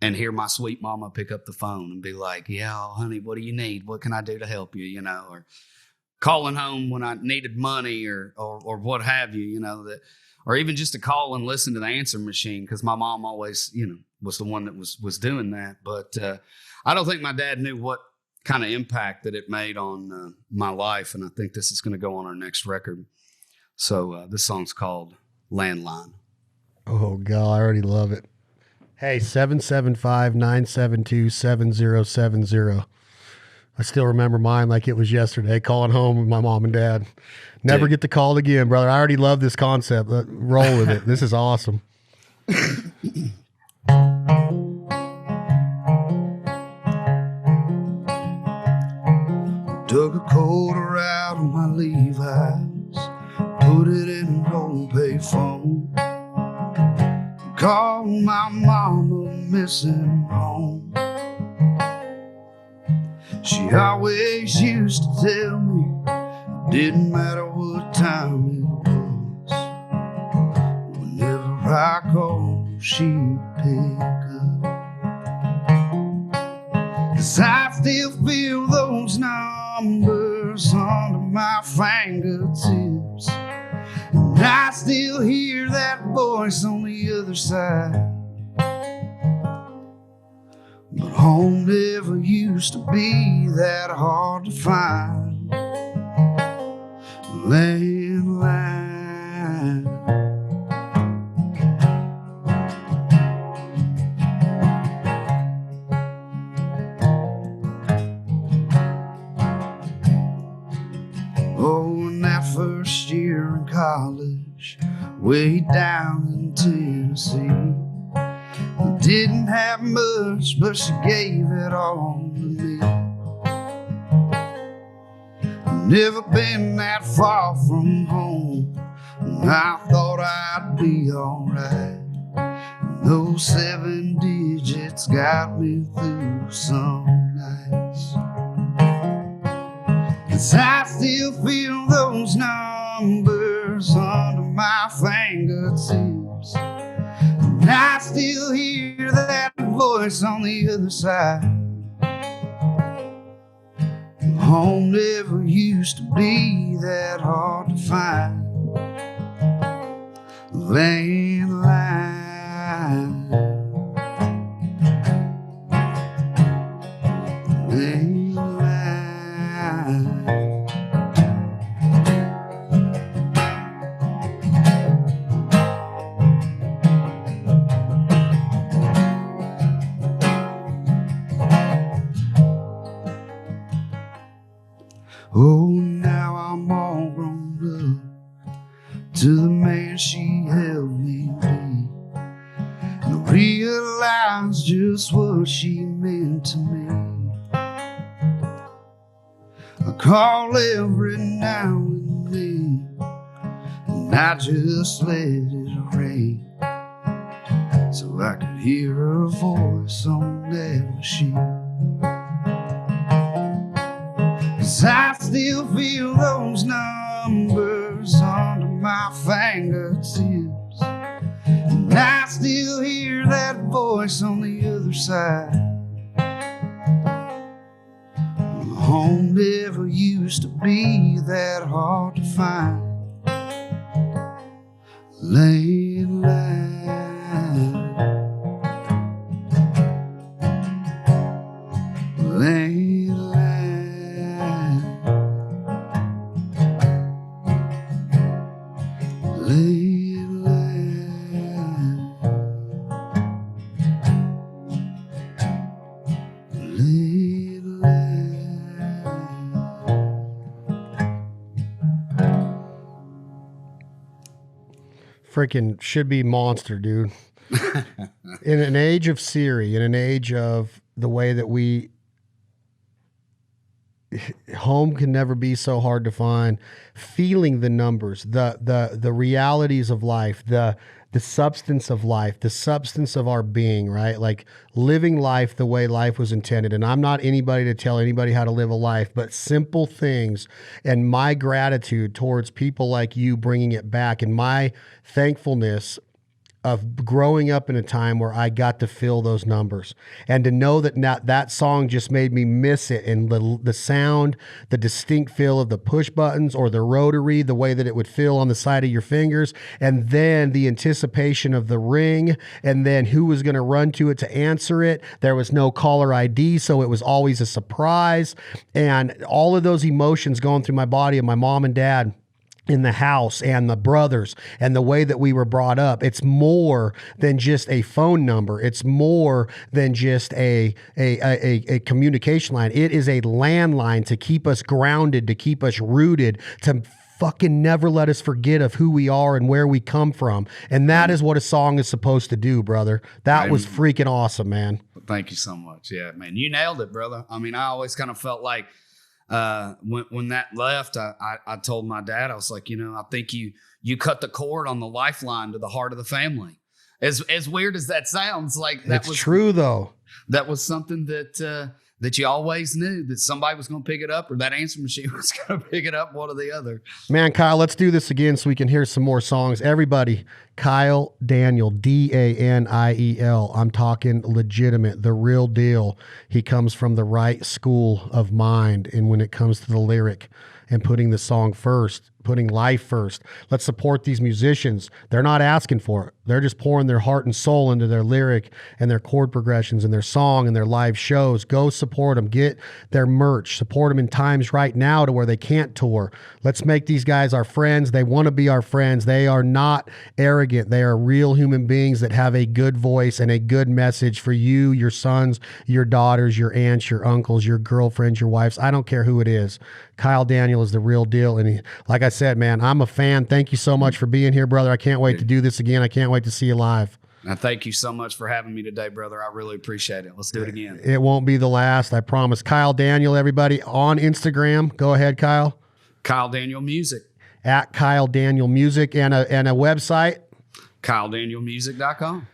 and hear my sweet mama pick up the phone and be like, yeah, honey, what do you need? What can I do to help you? or calling home when I needed money or what have you, or even just to call and listen to the answer machine. Cause my mom always, was the one that was doing that. But, I don't think my dad knew what kind of impact that it made on my life. And I think this is going to go on our next record. So this song's called Landline. Oh, God, I already love it. Hey, 775-972-7070. I still remember mine like it was yesterday, calling home with my mom and dad. Never get to call it again, brother. I already love this concept. Roll with it. This is awesome. Dug a quarter out of my Levi's, put it in an old payphone. Called my mama missing home. She always used to tell me it didn't matter what time it was. Whenever I called, she'd pick up. 'Cause I still feel those numbers under my fingertips, and I still hear that voice on the other side. But home never used to be that hard to find. Landline. Oh, in that first year in college, way down in Tennessee, I didn't have much, but she gave it all to me. Never been that far from home, and I thought I'd be alright. Those 7 digits got me through some nights. 'Cause I still feel those numbers under my fingertips, and I still hear that voice on the other side. Home never used to be that hard to find. Landline. Oh, now I'm all grown up to the man she held me be, and I realize just what she meant to me. I call every now and then, and I just let it rain. so I could hear her voice on that machine. 'Cause I still feel those numbers under my fingertips, and I still hear that voice on the other side. Home never used to be that hard to find. Landline, landline, Freaking should be monster, dude. In an age of Siri, in an age of the way that home can never be so hard to find, feeling the numbers, the realities of life, the substance of life, the substance of our being, right? Like living life the way life was intended. And I'm not anybody to tell anybody how to live a life, but simple things and my gratitude towards people like you bringing it back, and my thankfulness of growing up in a time where I got to feel those numbers, and to know that now that song just made me miss it, and the sound, the distinct feel of the push buttons or the rotary, the way that it would feel on the side of your fingers, and then the anticipation of the ring, and then who was going to run to it to answer it. There was no caller ID, so it was always a surprise, and all of those emotions going through my body of my mom and dad in the house and the brothers and the way that we were brought up. It's more than just a phone number. It's more than just a communication line. It is a landline to keep us grounded, to keep us rooted, to fucking never let us forget of who we are and where we come from. And that is what a song is supposed to do, brother. That was freaking awesome, man. Thank you so much. Yeah, man, you nailed it, brother. I mean, I always kind of felt like when that left, I told my dad, I was like, I think you cut the cord on the lifeline to the heart of the family. As weird as that sounds, like that was true though. That was something that you always knew that somebody was going to pick it up, or that answer machine was going to pick it up, one or the other. Man, Kyle, let's do this again so we can hear some more songs. Everybody, Kyle Daniel, Daniel. I'm talking legitimate, the real deal. He comes from the right school of mind, and when it comes to the lyric and putting the song first, putting life first. Let's support these musicians. They're not asking for it. They're just pouring their heart and soul into their lyric and their chord progressions and their song and their live shows. Go support them. Get their merch. Support them in times right now to where they can't tour. Let's make these guys our friends. They want to be our friends. They are not arrogant. They are real human beings that have a good voice and a good message for you, your sons, your daughters, your aunts, your uncles, your girlfriends, your wives. I don't care who it is. Kyle Daniel is the real deal. And like I said, man, I'm a fan. Thank you so much for being here, brother. I can't wait to do this again. I can't wait to see you live. And thank you so much for having me today, brother. I really appreciate it. Let's do it again. It won't be the last, I promise. Kyle Daniel, everybody, on Instagram. Go ahead, Kyle. Kyle Daniel Music. At Kyle Daniel Music, and a website. KyleDanielMusic.com.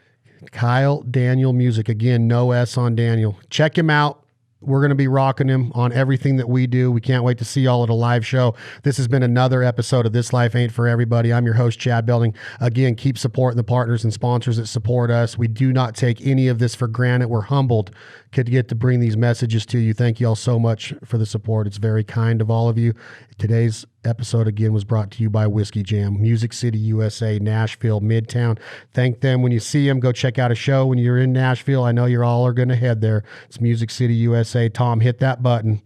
Kyle Daniel Music. Again, no S on Daniel. Check him out. We're going to be rocking him on everything that we do. We can't wait to see y'all at a live show. This has been another episode of This Life Ain't For Everybody. I'm your host, Chad Belding. Again, keep supporting the partners and sponsors that support us. We do not take any of this for granted. We're humbled to get to bring these messages to you. Thank you all so much for the support. It's very kind of all of you. Today's episode again was brought to you by Whiskey Jam, Music City, USA, Nashville, Midtown. Thank them when you see them. Go check out a show when you're in Nashville. I know you're all are going to head there. It's Music City, USA. Tom, hit that button.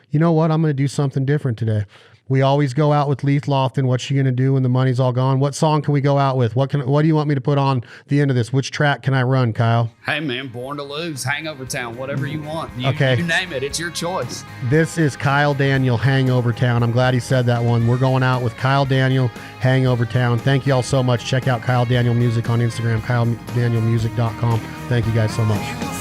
You know what? I'm going to do something different today. We always go out with Leith Lofton. What's she going to do when the money's all gone? What song can we go out with? What do you want me to put on the end of this? Which track can I run, Kyle? Hey, man, Born to Lose, Hangover Town, whatever you want. Okay. You name it. It's your choice. This is Kyle Daniel, Hangover Town. I'm glad he said that one. We're going out with Kyle Daniel, Hangover Town. Thank you all so much. Check out Kyle Daniel Music on Instagram, KyleDanielMusic.com. Thank you guys so much.